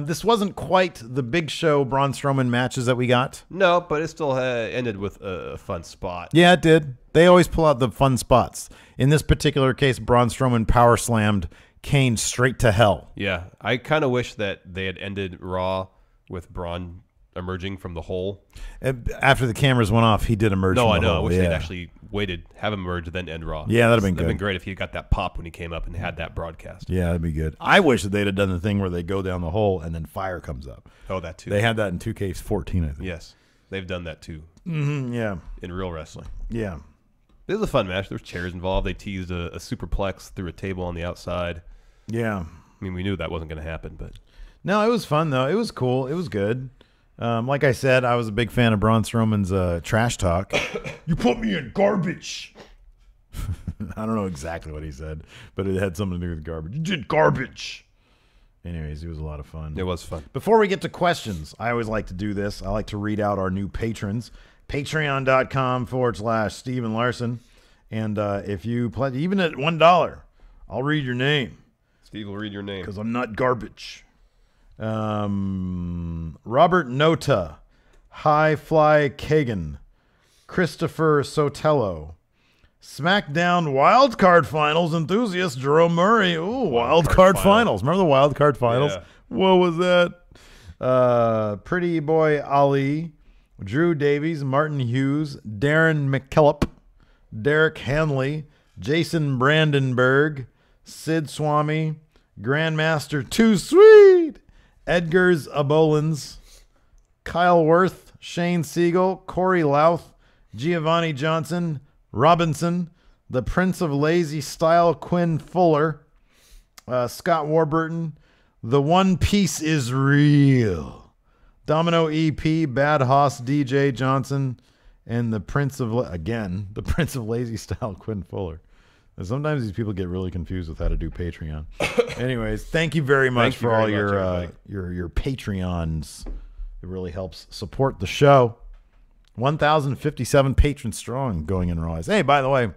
This wasn't quite the Big Show Braun Strowman matches that we got. No, but it still ended with a fun spot. Yeah, it did. They always pull out the fun spots. In this particular case, Braun Strowman power slammed Kane straight to hell. Yeah, I kind of wish that they had ended Raw with Braun emerging from the hole. After the cameras went off, he did emerge. No, from I the know. hole. I wish Yeah. they'd actually waited, have him emerge, then end Raw. Yeah, that'd have been good. That'd been great if he got that pop when he came up and had that broadcast. Yeah, that'd be good. I wish that they'd have done the thing where they go down the hole and then fire comes up. Oh, that too. They had that in 2K14, I think. Yes, they've done that too. Yeah. In real wrestling. Yeah. It was a fun match. There was chairs involved. They teased a superplex through a table on the outside. Yeah. I mean, we knew that wasn't going to happen, but no, it was fun though. It was cool. It was good. Like I said, I was a big fan of Braun Strowman's trash talk. You put me in garbage. I don't know exactly what he said, but it had something to do with garbage. You did garbage. Anyways, it was a lot of fun. it was fun. Before we get to questions, I always like to do this. I like to read out our new patrons. Patreon.com/Steven Larson. And if you pledge, even at $1, I'll read your name. Steve will read your name. Because I'm not garbage. Robert Nota, High Fly Kagan, Christopher Sotelo, SmackDown Wildcard Finals enthusiast Jerome Murray. Ooh, Wildcard Finals. Remember the Wildcard Finals? Yeah. What was that? Pretty Boy Ali, Drew Davies, Martin Hughes, Darren McKillop, Derek Hanley, Jason Brandenburg, Sid Swami, Grandmaster Too Sweet, Edgar's Abolins, Kyle Worth, Shane Siegel, Corey Louth, Giovanni Johnson, Robinson, the Prince of Lazy Style, Quinn Fuller, Scott Warburton, The One Piece is Real, Domino EP, Bad Hoss, DJ Johnson, and the Prince of Lazy Style, Quinn Fuller. And sometimes these people get really confused with how to do Patreon. Anyways, thank you very much for all your Patreons. It really helps support the show. 1,057 patrons strong going in Raw. Hey, by the way,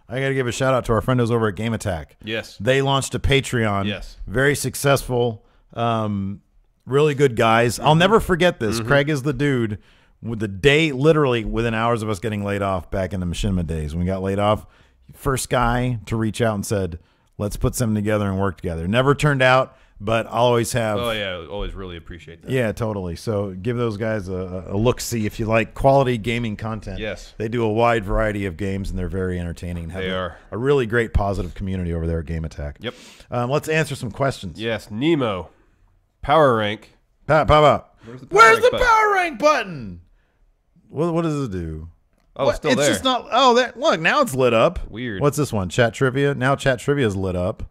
I got to give a shout out to our friendos over at Game Attack. Yes. They launched a Patreon. Yes. Very successful. Really good guys. I'll never forget this. Craig is the dude. With the day, literally within hours of us getting laid off back in the Machinima days, when we got laid off, first guy to reach out and said, let's put something together and work together. Never turned out, but I'll always have. Oh, yeah. Always really appreciate that. Yeah, totally. So give those guys a look-see if you like quality gaming content. Yes. They do a wide variety of games, and they're very entertaining. And have They are. a really great positive community over there at Game Attack. Yep. Let's answer some questions. Yes. Nemo. Power rank. Pop up. Where's the power rank button? What does it do? Oh, it's still there. It's just not. Oh, look, now it's lit up. Weird. What's this one? Chat trivia. Now chat trivia is lit up.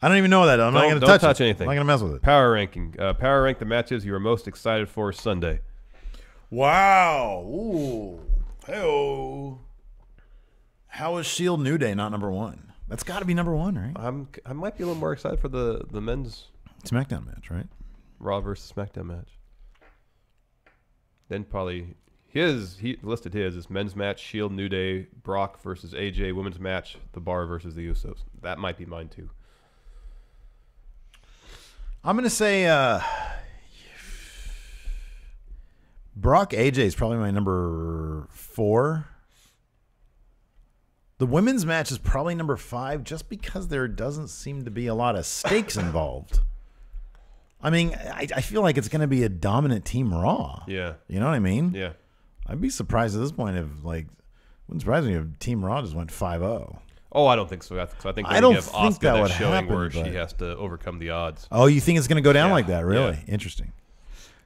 I don't even know that. I'm not going to touch touch it. anything. I'm not going to mess with it. Power ranking. Power rank the matches you are most excited for Sunday. Wow. Ooh. Hey-oh. How is Shield New Day not number one? That's got to be number one, right? I might be a little more excited for the men's SmackDown match, right? Raw versus SmackDown match. Then probably he listed his as men's match, Shield New Day, Brock versus AJ, women's match, The Bar versus the Usos. That might be mine too. I'm going to say Brock AJ is probably my number 4. The women's match is probably number 5 just because there doesn't seem to be a lot of stakes involved. I mean, I feel like it's going to be a dominant Team Raw. Yeah. You know what I mean? Yeah. I'd be surprised at this point if, wouldn't surprise me if Team Raw just went 5-0. Oh, I don't think so. I think I don't have think Asuka that would showing happen, where but- she has to overcome the odds. Oh, you think it's going to go down Yeah, like that? Really? yeah. Interesting.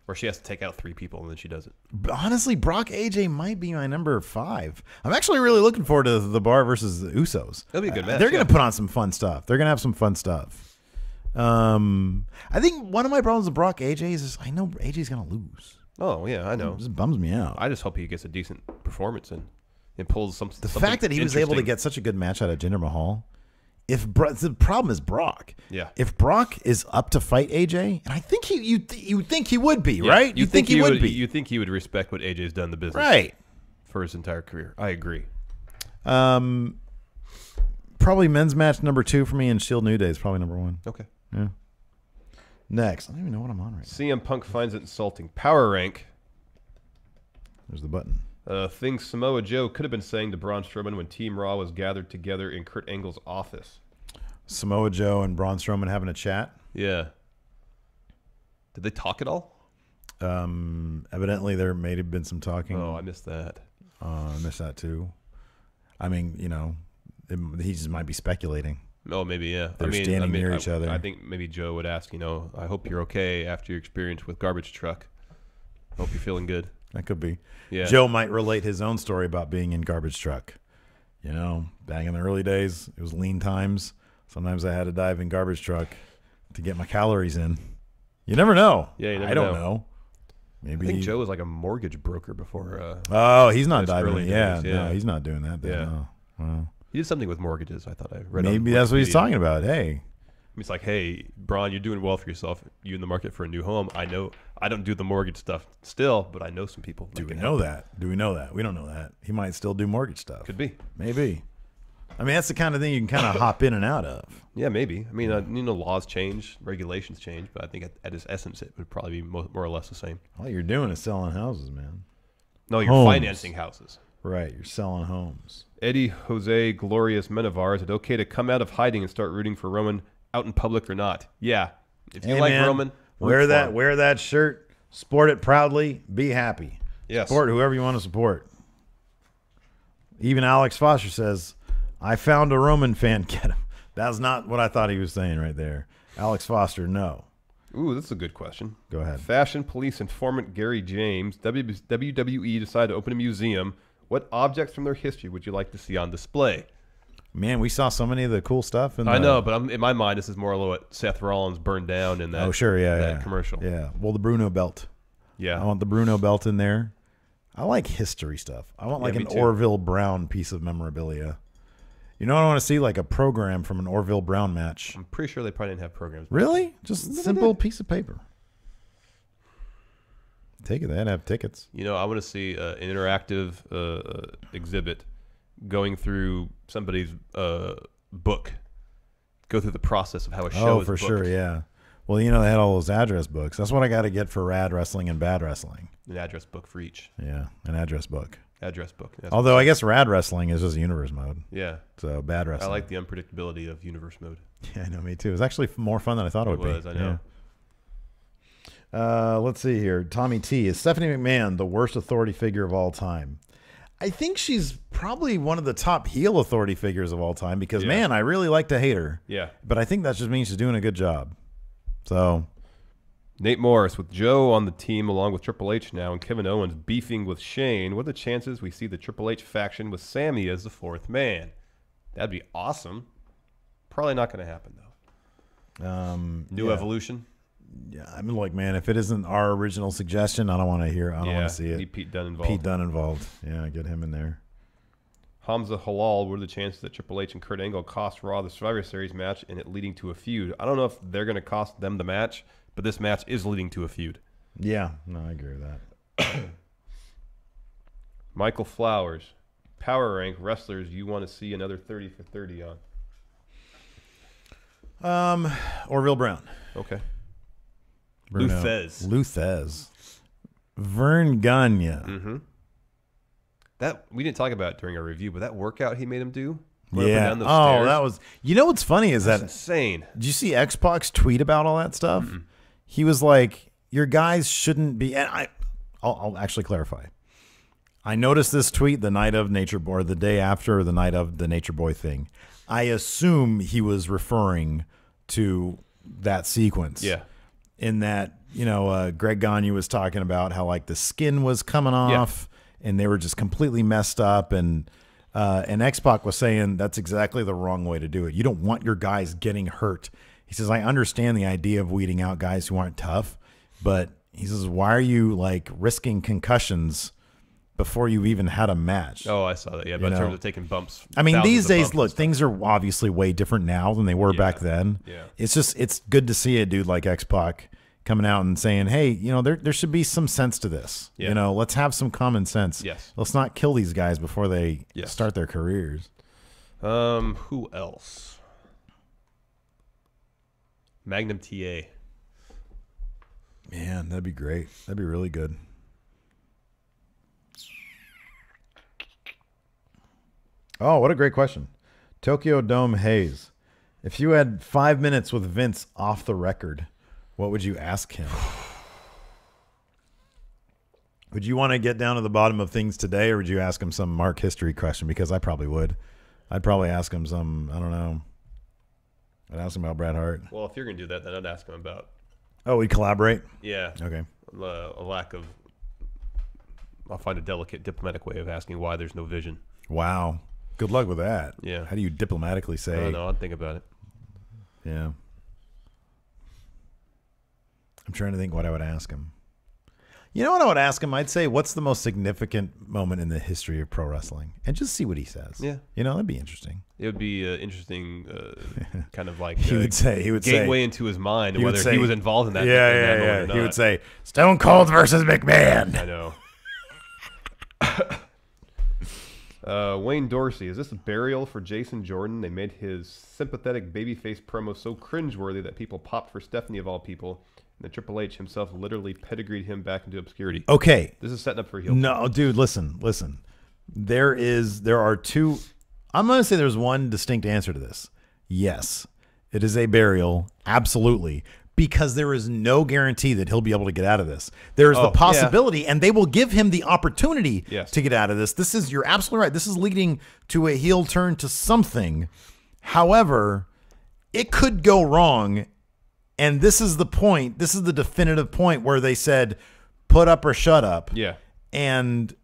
Or she has to take out 3 people and then she does it. Honestly, Brock AJ might be my number 5. I'm actually really looking forward to the Bar versus the Usos. That'll be a good match. They're going to put on some fun stuff. They're going to have some fun stuff. I think one of my problems with Brock AJ is I know AJ's going to lose. Oh, yeah, I know. It just bums me out. I just hope he gets a decent performance and pulls something. The fact that he was able to get such a good match out of Jinder Mahal. The problem is Brock. Yeah. If Brock is up to fight AJ, and I think you think he would be, right? You think he would be. You think he would respect what AJ's done in the business, right? For his entire career. I agree. Probably men's match number 2 for me, and Shield New Day is probably number 1. Okay. Yeah. Next, I don't even know what I'm on right now. CM Punk finds it insulting. Power rank. There's the button. Things Samoa Joe could have been saying to Braun Strowman when Team Raw was gathered together in Kurt Angle's office. Samoa Joe and Braun Strowman having a chat. Yeah. Did they talk at all? Evidently, there may have been some talking. Oh, I missed that. I missed that too. I mean, he just might be speculating. Oh, maybe, yeah. They're standing near each other. I think maybe Joe would ask, I hope you're okay after your experience with Garbage Truck. Hope you're feeling good. That could be. Yeah. Joe might relate his own story about being in Garbage Truck. Back in the early days, it was lean times. Sometimes I had to dive in Garbage Truck to get my calories in. You never know. Yeah, you never I don't know. Maybe I think Joe was like a mortgage broker before. He's not diving in. Yeah, no, he's not doing that. Yeah. No. Wow. He did something with mortgages, I thought I read. Maybe that's what he's talking about. Hey. It's like, hey, Braun, you're doing well for yourself. You in the market for a new home. I know I don't do the mortgage stuff still, but I know some people. Do we know that? Do we know that? We don't know that. He might still do mortgage stuff. Could be. Maybe. I mean, that's the kind of thing you can kind of hop in and out of. Yeah, maybe. I mean, laws change, regulations change, but I think at its essence, it would probably be more or less the same. All you're doing is selling houses, man. No, you're financing houses. Right, you're selling homes. Eddie Jose Glorious Menavar, is it okay to come out of hiding and start rooting for Roman out in public or not? Yeah. If you like Roman, wear that shirt, sport it proudly, be happy. Yes. Support whoever you want to support. Even Alex Foster says, I found a Roman fan, get him. That's not what I thought he was saying right there. Alex Foster, no. Ooh, this is a good question. Go ahead. Fashion police informant Gary James, WWE decided to open a museum. What objects from their history would you like to see on display? Man, we saw so many of the cool stuff. I know, but in my mind, this is more like what Seth Rollins burned down in that, that commercial. Yeah, well, the Bruno belt. Yeah. I want the Bruno belt in there. I like history stuff. I want like an Orville Brown piece of memorabilia. You know what I want to see? Like a program from an Orville Brown match. I'm pretty sure they probably didn't have programs. Really? Just a simple piece of paper. Take it. They'd have tickets. You know, I want to see an interactive exhibit going through somebody's book. Go through the process of how a show is booked. Sure, yeah. Well, you know, they had all those address books. That's what I got to get for Rad Wrestling and Bad Wrestling. An address book for each. Yeah, an address book. Address book. Although I guess Rad Wrestling is just universe mode. Yeah. So Bad Wrestling. I like the unpredictability of universe mode. Yeah, I know, me too. It was actually more fun than I thought it would be. It was, I know. Yeah. Let's see here. Tommy T. Is Stephanie McMahon the worst authority figure of all time? I think she's probably one of the top heel authority figures of all time because, man, I really like to hate her. Yeah. But I think that just means she's doing a good job. So... Nate Morris, with Joe on the team along with Triple H now and Kevin Owens beefing with Shane, what are the chances we see the Triple H faction with Sammy as the fourth man? That'd be awesome. Probably not going to happen, though. New Evolution? Yeah, I mean, like, man, if it isn't our original suggestion, I don't want to hear it. I don't want to see it. Need Pete Dunne involved. Pete Dunne involved. Yeah, get him in there. Hamza Halal, what are the chances that Triple H and Kurt Angle cost Raw the Survivor Series match and it leading to a feud? I don't know if they're going to cost them the match, but this match is leading to a feud. Yeah, no, I agree with that. Michael Flowers, power rank wrestlers you want to see another 30 for 30 on. Orville Brown. Okay. Bruno. Lou Thesz. Vern Gagne. Mm-hmm. That we didn't talk about it during our review, but that workout he made him do. Yeah. Down those stairs, that was. You know what's funny is that's that insane. Did you see X-Pac's tweet about all that stuff? Mm-mm. He was like, "Your guys shouldn't be." And I'll actually clarify. I noticed this tweet the night of Nature Boy, or the day after the night of the Nature Boy thing. I assume he was referring to that sequence. Yeah. in that, Greg Gagne was talking about how like the skin was coming off and they were just completely messed up. And X-Pac was saying that's exactly the wrong way to do it. You don't want your guys getting hurt. He says, I understand the idea of weeding out guys who aren't tough, but he says, why are you like risking concussions before you even had a match? Oh, I saw that. Yeah, but in terms of taking bumps. I mean, these days, look, things are obviously way different now than they were back then. Yeah. It's good to see a dude like X-Pac coming out and saying, hey, there should be some sense to this. Yeah. Let's have some common sense. Yes. Let's not kill these guys before they start their careers. Who else? Magnum TA. Man, that'd be great. That'd be really good. Oh, what a great question. Tokyo Dome Haze. If you had 5 minutes with Vince off the record, what would you ask him? Would you want to get down to the bottom of things today, or would you ask him some Mark history question? Because I probably would. I'd probably ask him some, I don't know. I'd ask him about Bret Hart. Well, if you're going to do that, then I'd ask him about... Oh, we'd collaborate? Yeah. Okay. A lack of... I'll find a delicate diplomatic way of asking why there's no vision. Wow. Good luck with that. Yeah. How do you diplomatically say... I don't know. I'd think about it. Yeah. I'm trying to think what I would ask him. You know what I would ask him? I'd say, what's the most significant moment in the history of pro wrestling? And just see what he says. Yeah. That'd be interesting. It would be interesting, kind of like he would say gateway into his mind, he whether he was involved in that. Yeah. Or not. He would say, Stone Cold versus McMahon. I know. Wayne Dorsey, is this a burial for Jason Jordan? They made his sympathetic babyface promo so cringeworthy that people popped for Stephanie of all people. And the Triple H himself literally pedigreed him back into obscurity. Okay. This is setting up for a heel. No, dude, listen. There are two. I'm going to say there's one distinct answer to this. Yes, it is a burial. Absolutely. Because there is no guarantee that he'll be able to get out of this. There is the possibility, and they will give him the opportunity to get out of this. You're absolutely right. This is leading to a heel turn to something. However, it could go wrong. And this is the point. This is the definitive point where they said, put up or shut up. Yeah. And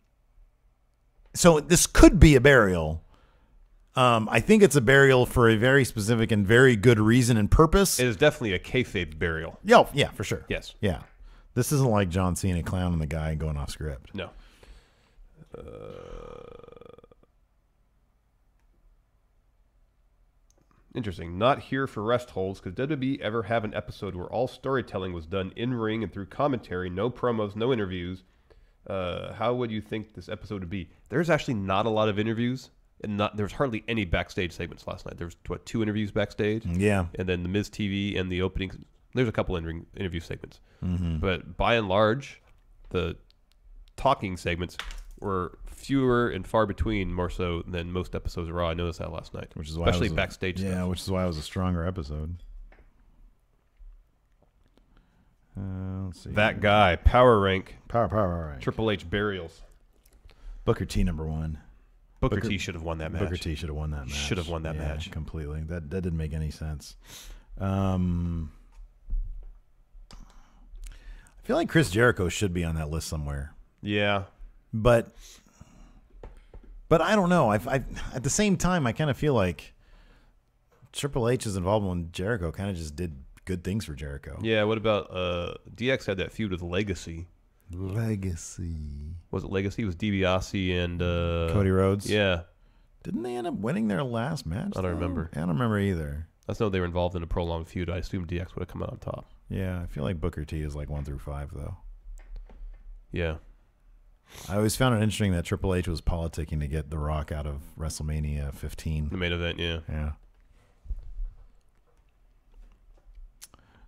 so this could be a burial. I think it's a burial for a very specific and very good reason and purpose. It is definitely a kayfabe burial. Yeah, for sure. Yes. Yeah. This isn't like John Cena clowning the guy and going off script. No. Interesting. Not here for rest holds. Could WWE ever have an episode where all storytelling was done in ring and through commentary, no promos, no interviews? How would you think this episode would be? There's actually not a lot of interviews, and there's hardly any backstage segments last night. There was 2 interviews backstage. Yeah. And then the Miz TV and the opening. There's a couple interview segments. Mm-hmm. But by and large, the talking segments were fewer and far between, more so than most episodes of Raw. I noticed that last night, which is why especially backstage. Yeah, stuff. which is why it was a stronger episode. Let's see. That guy, power rank, power rank. Triple H burials. Booker T #1. Booker T should have won that match. Booker T should have won that match. Should have won that match completely. That didn't make any sense. I feel like Chris Jericho should be on that list somewhere. Yeah, but I don't know. I at the same time, I kind of feel like Triple H's involvement with Jericho kind of just did good things for Jericho. Yeah. What about DX had that feud with Legacy? Was it Legacy? It was DiBiase and Cody Rhodes. Yeah. Didn't they end up winning their last match? I don't remember. I don't remember either. I just know they were involved in a prolonged feud. I assume DX would have come out on top. Yeah, I feel like Booker T is like 1 through 5 though. Yeah. I always found it interesting that Triple H was politicking to get The Rock out of WrestleMania 15. The main event, yeah.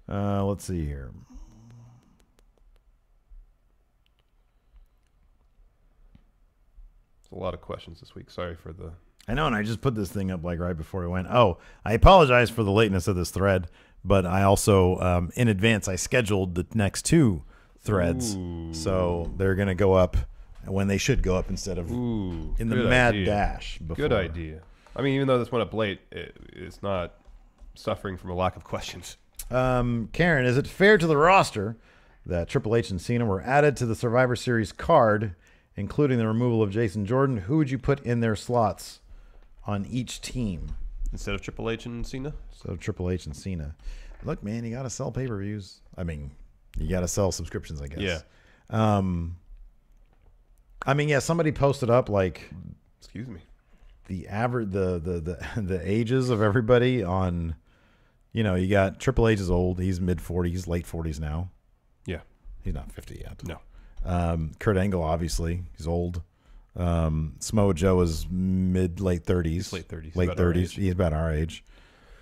Yeah. Let's see here. There's a lot of questions this week. Sorry for the... I know, and I just put this thing up like right before we went. Oh, I apologize for the lateness of this thread, but I also, in advance, I scheduled the next 2 threads. Ooh. So they're going to go up when they should go up instead of in the mad dash before. Good idea. I mean, even though this went up late, it's not suffering from a lack of questions. Karen, is it fair to the roster that Triple H and Cena were added to the Survivor Series card, including the removal of Jason Jordan? Who would you put in their slots on each team? Instead of Triple H and Cena? So Triple H and Cena. Look, man, you got to sell pay-per-views. I mean, you got to sell subscriptions, I guess. Yeah. I mean, yeah, somebody posted up like, excuse me, the average, the ages of everybody on, you know, you got Triple H is old. He's mid-40s, late 40s now. Yeah. He's not 50 yet. No. Kurt Angle, obviously, he's old. Samoa Joe is late 30s. He's late 30s. Late 30s. He's about our age.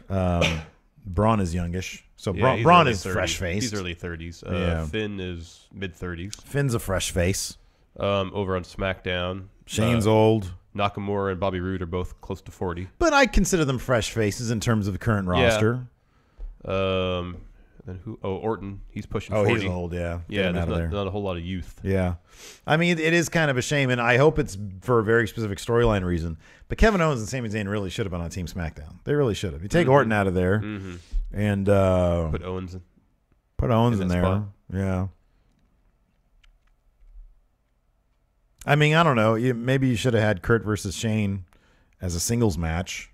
Braun is youngish. So yeah, Braun is 30s. fresh-faced. He's early 30s. Yeah. Finn is mid-30s. Finn's a fresh face. Over on SmackDown. Shane's old. Nakamura and Bobby Roode are both close to 40. But I consider them fresh faces in terms of the current roster. And who? Oh, Orton. He's pushing 40. Oh, he's old, yeah. Yeah, there's not a whole lot of youth. Yeah. I mean, it is kind of a shame, and I hope it's for a very specific storyline reason. But Kevin Owens and Sami Zayn really should have been on Team SmackDown. They really should have. You take Orton out of there and put Owens in there. Spot. Yeah. I mean, I don't know. Maybe you should have had Kurt versus Shane as a singles match.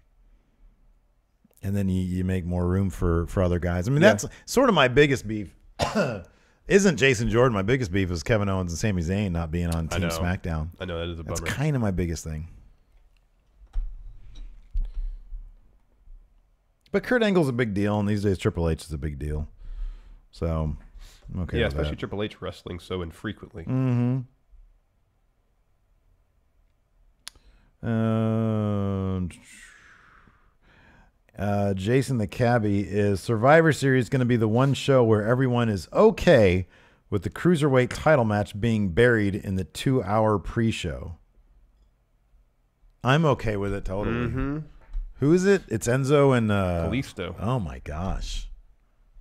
And then you make more room for other guys. I mean, that's sort of my biggest beef. Isn't Jason Jordan. My biggest beef is Kevin Owens and Sami Zayn not being on Team SmackDown. I know, that is a bummer. That's kind of my biggest thing. But Kurt Angle's a big deal, and these days Triple H is a big deal. So, I'm okay with especially that. Triple H wrestling so infrequently. Mm-hmm. Jason the Cabbie, is Survivor Series going to be the one show where everyone is okay with the Cruiserweight title match being buried in the 2-hour pre-show? I'm okay with it totally. Mm-hmm. Who is it? It's Enzo and Kalisto. Oh my gosh.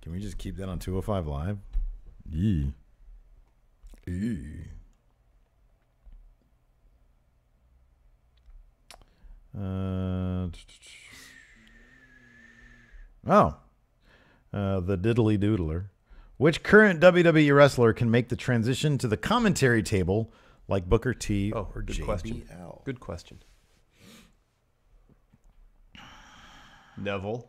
Can we just keep that on 205 Live? Yee. Eee. The Diddly Doodler. Which current WWE wrestler can make the transition to the commentary table like Booker T or good JBL? question. Good question. Neville.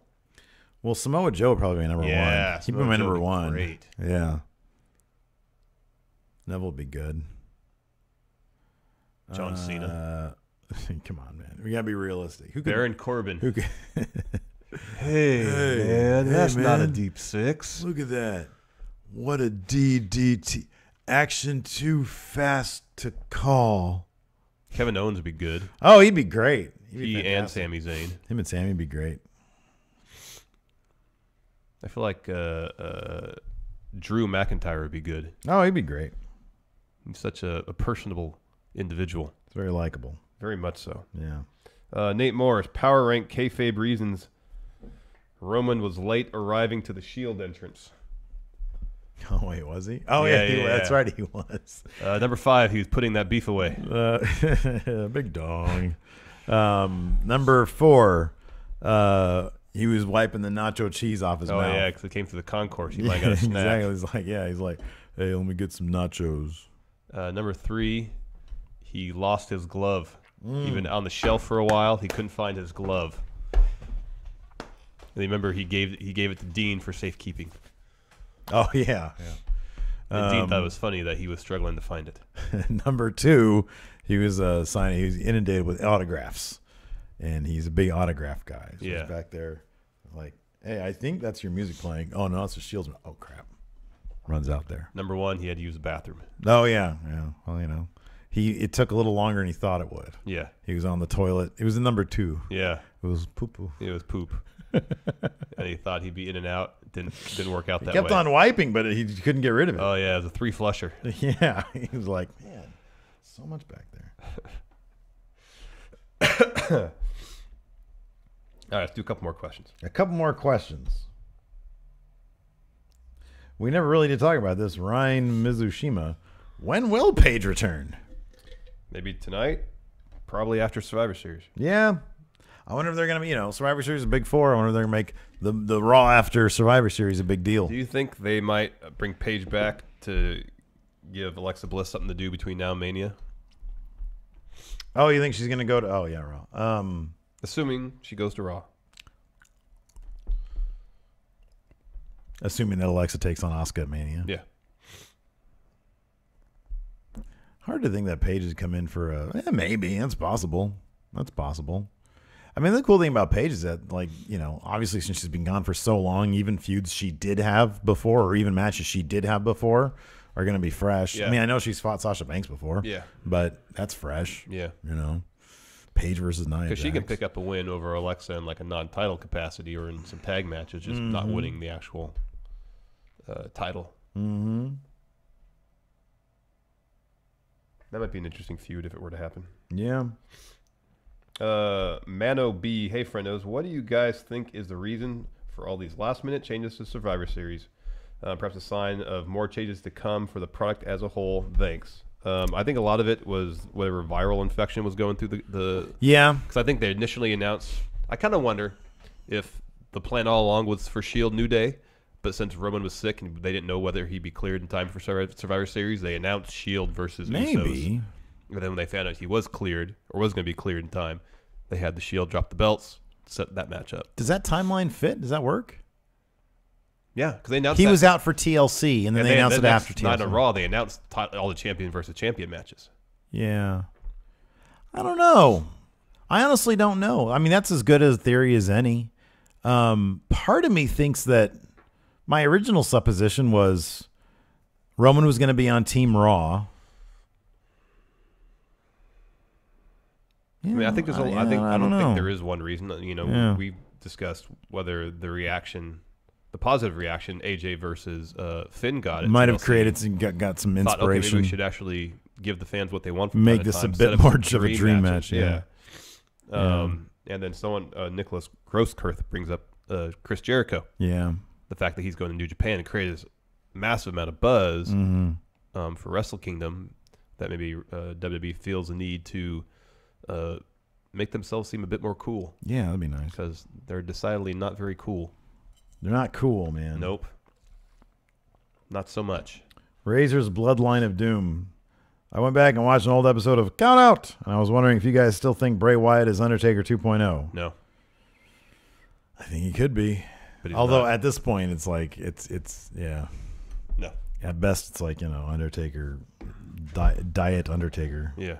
Well, Samoa Joe would probably be number one. He'd be my number one. Great. Yeah. Neville would be good. John Cena. Come on, man. We gotta be realistic. Baron Corbin. Who could, hey, man, that's not a deep six. Look at that. What a DDT. Action too fast to call. Kevin Owens would be good. Oh, he'd be great. He and Sami Zayn. Him and Sami would be great. I feel like Drew McIntyre would be good. Oh, he'd be great. He's such a personable individual. It's very likable. Very much so. Yeah. Nate Morris, power rank kayfabe reasons. Roman was late arriving to the Shield entrance. Oh, wait, was he? Oh, yeah, that's right, he was. Number 5, he was putting that beef away. Big dong. Number 4, he was wiping the nacho cheese off his mouth. Oh, yeah, because it came through the concourse. He might got a snack. Exactly. He's like, hey, let me get some nachos. Number 3, he lost his glove. Even on the shelf for a while, he couldn't find his glove. And remember, he gave it to Dean for safekeeping. Oh, yeah. And Dean thought it was funny that he was struggling to find it. Number 2, he was signing. He was inundated with autographs, and he's a big autograph guy. So he's back there, like, hey, I think that's your music playing. Oh no, it's the Shields. Oh crap! Runs out there. Number 1, he had to use the bathroom. Oh yeah. Well, you know, it took a little longer than he thought it would. Yeah. He was on the toilet. It was in number 2. Yeah. It was poo-poo. It was poop. And he thought he'd be in and out. Didn't work out that way. He kept on wiping, but he couldn't get rid of it. Oh yeah, it was a 3-flusher. Yeah. He was like, man, so much back there. All right, let's do a couple more questions. A couple more questions. We never really did talk about this. Ryan Mizushima. When will Paige return? Maybe tonight. Probably after Survivor Series. Yeah. I wonder if they're going to be, Survivor Series is a big 4. I wonder if they're going to make the Raw after Survivor Series a big deal. Do you think they might bring Paige back to give Alexa Bliss something to do between now and Mania? Oh, you think she's going to go to... Oh, yeah, Raw. Assuming she goes to Raw. Assuming that Alexa takes on Asuka at Mania. Yeah. Hard to think that Paige has come in for a... maybe. That's possible. That's possible. I mean, the cool thing about Paige is that, obviously since she's been gone for so long, even feuds she did have before or even matches she did have before are going to be fresh. Yeah. I mean, I know she's fought Sasha Banks before. Yeah. But that's fresh. Yeah. Paige versus Nia Jax. Because she can pick up a win over Alexa in like a non-title capacity or in some tag matches, just not winning the actual title. Mm-hmm. That might be an interesting feud if it were to happen. Yeah. Mano B, hey friendos, what do you guys think is the reason for all these last-minute changes to Survivor Series? Perhaps a sign of more changes to come for the product as a whole. Thanks. I think a lot of it was whatever viral infection was going through the yeah. Because I think they initially announced. I kind of wonder if the plan all along was for Shield New Day, but since Roman was sick and they didn't know whether he'd be cleared in time for Survivor Series, they announced Shield versus Usos. And then when they found out he was cleared or was going to be cleared in time, they had the Shield drop the belts, set that match up. Does that timeline fit? Does that work? Yeah, because they announced he was out for TLC, and then they announced it after TLC. Not on Raw, they announced all the champion versus champion matches. Yeah. I don't know. I honestly don't know. I mean, that's as good a theory as any. Part of me thinks that my original supposition was Roman was going to be on Team Raw. Yeah, I mean, I think there's I don't think there is one reason. We've discussed whether the positive reaction AJ versus Finn got might have created got some inspiration. Thought, okay, maybe we should actually give the fans what they want. Make this a bit more of a dream match. Yeah. And then Nicholas Grosskirth brings up Chris Jericho. Yeah. The fact that he's going to New Japan and created this massive amount of buzz for Wrestle Kingdom that maybe WWE feels a need to make themselves seem a bit more cool. Yeah, that'd be nice. Because they're decidedly not very cool. They're not cool, man. Nope. Not so much. Razor's Bloodline of Doom. I went back and watched an old episode of Count Out, and I was wondering if you guys still think Bray Wyatt is Undertaker 2.0. No. I think he could be. But although at this point, it's like, it's yeah. No. At best, it's like, Undertaker, diet Undertaker. Yeah.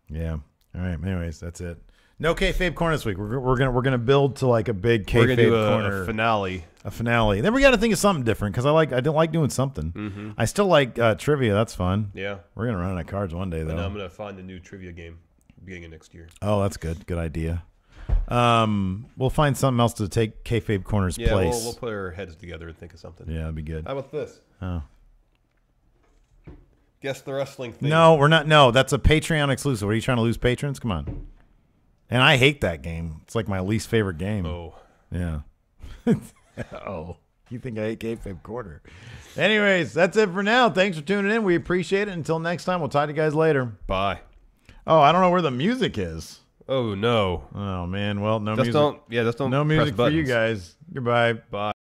Yeah. All right. Anyways, that's it. No kayfabe corner this week. We're gonna build to like a big kayfabe corner. A finale. A finale. Then we got to think of something different because I didn't like doing something. I still like trivia. That's fun. Yeah. We're gonna run out of cards one day though. And I'm gonna find a new trivia game beginning of next year. Oh, that's good. Good idea. We'll find something else to take kayfabe corner's place. Yeah, we'll put our heads together and think of something. Yeah, that'd be good. How about this? Oh. Guess the wrestling thing. No, we're not. No, that's a Patreon exclusive. Are you trying to lose patrons? Come on. And I hate that game. It's like my least favorite game. Oh. Yeah. Oh. You think I hate kayfabe corner. Anyways, that's it for now. Thanks for tuning in. We appreciate it. Until next time, we'll talk to you guys later. Bye. Oh, I don't know where the music is. Oh, no. Oh, man. Well, no just music. Just don't no music press for you guys. Goodbye. Bye.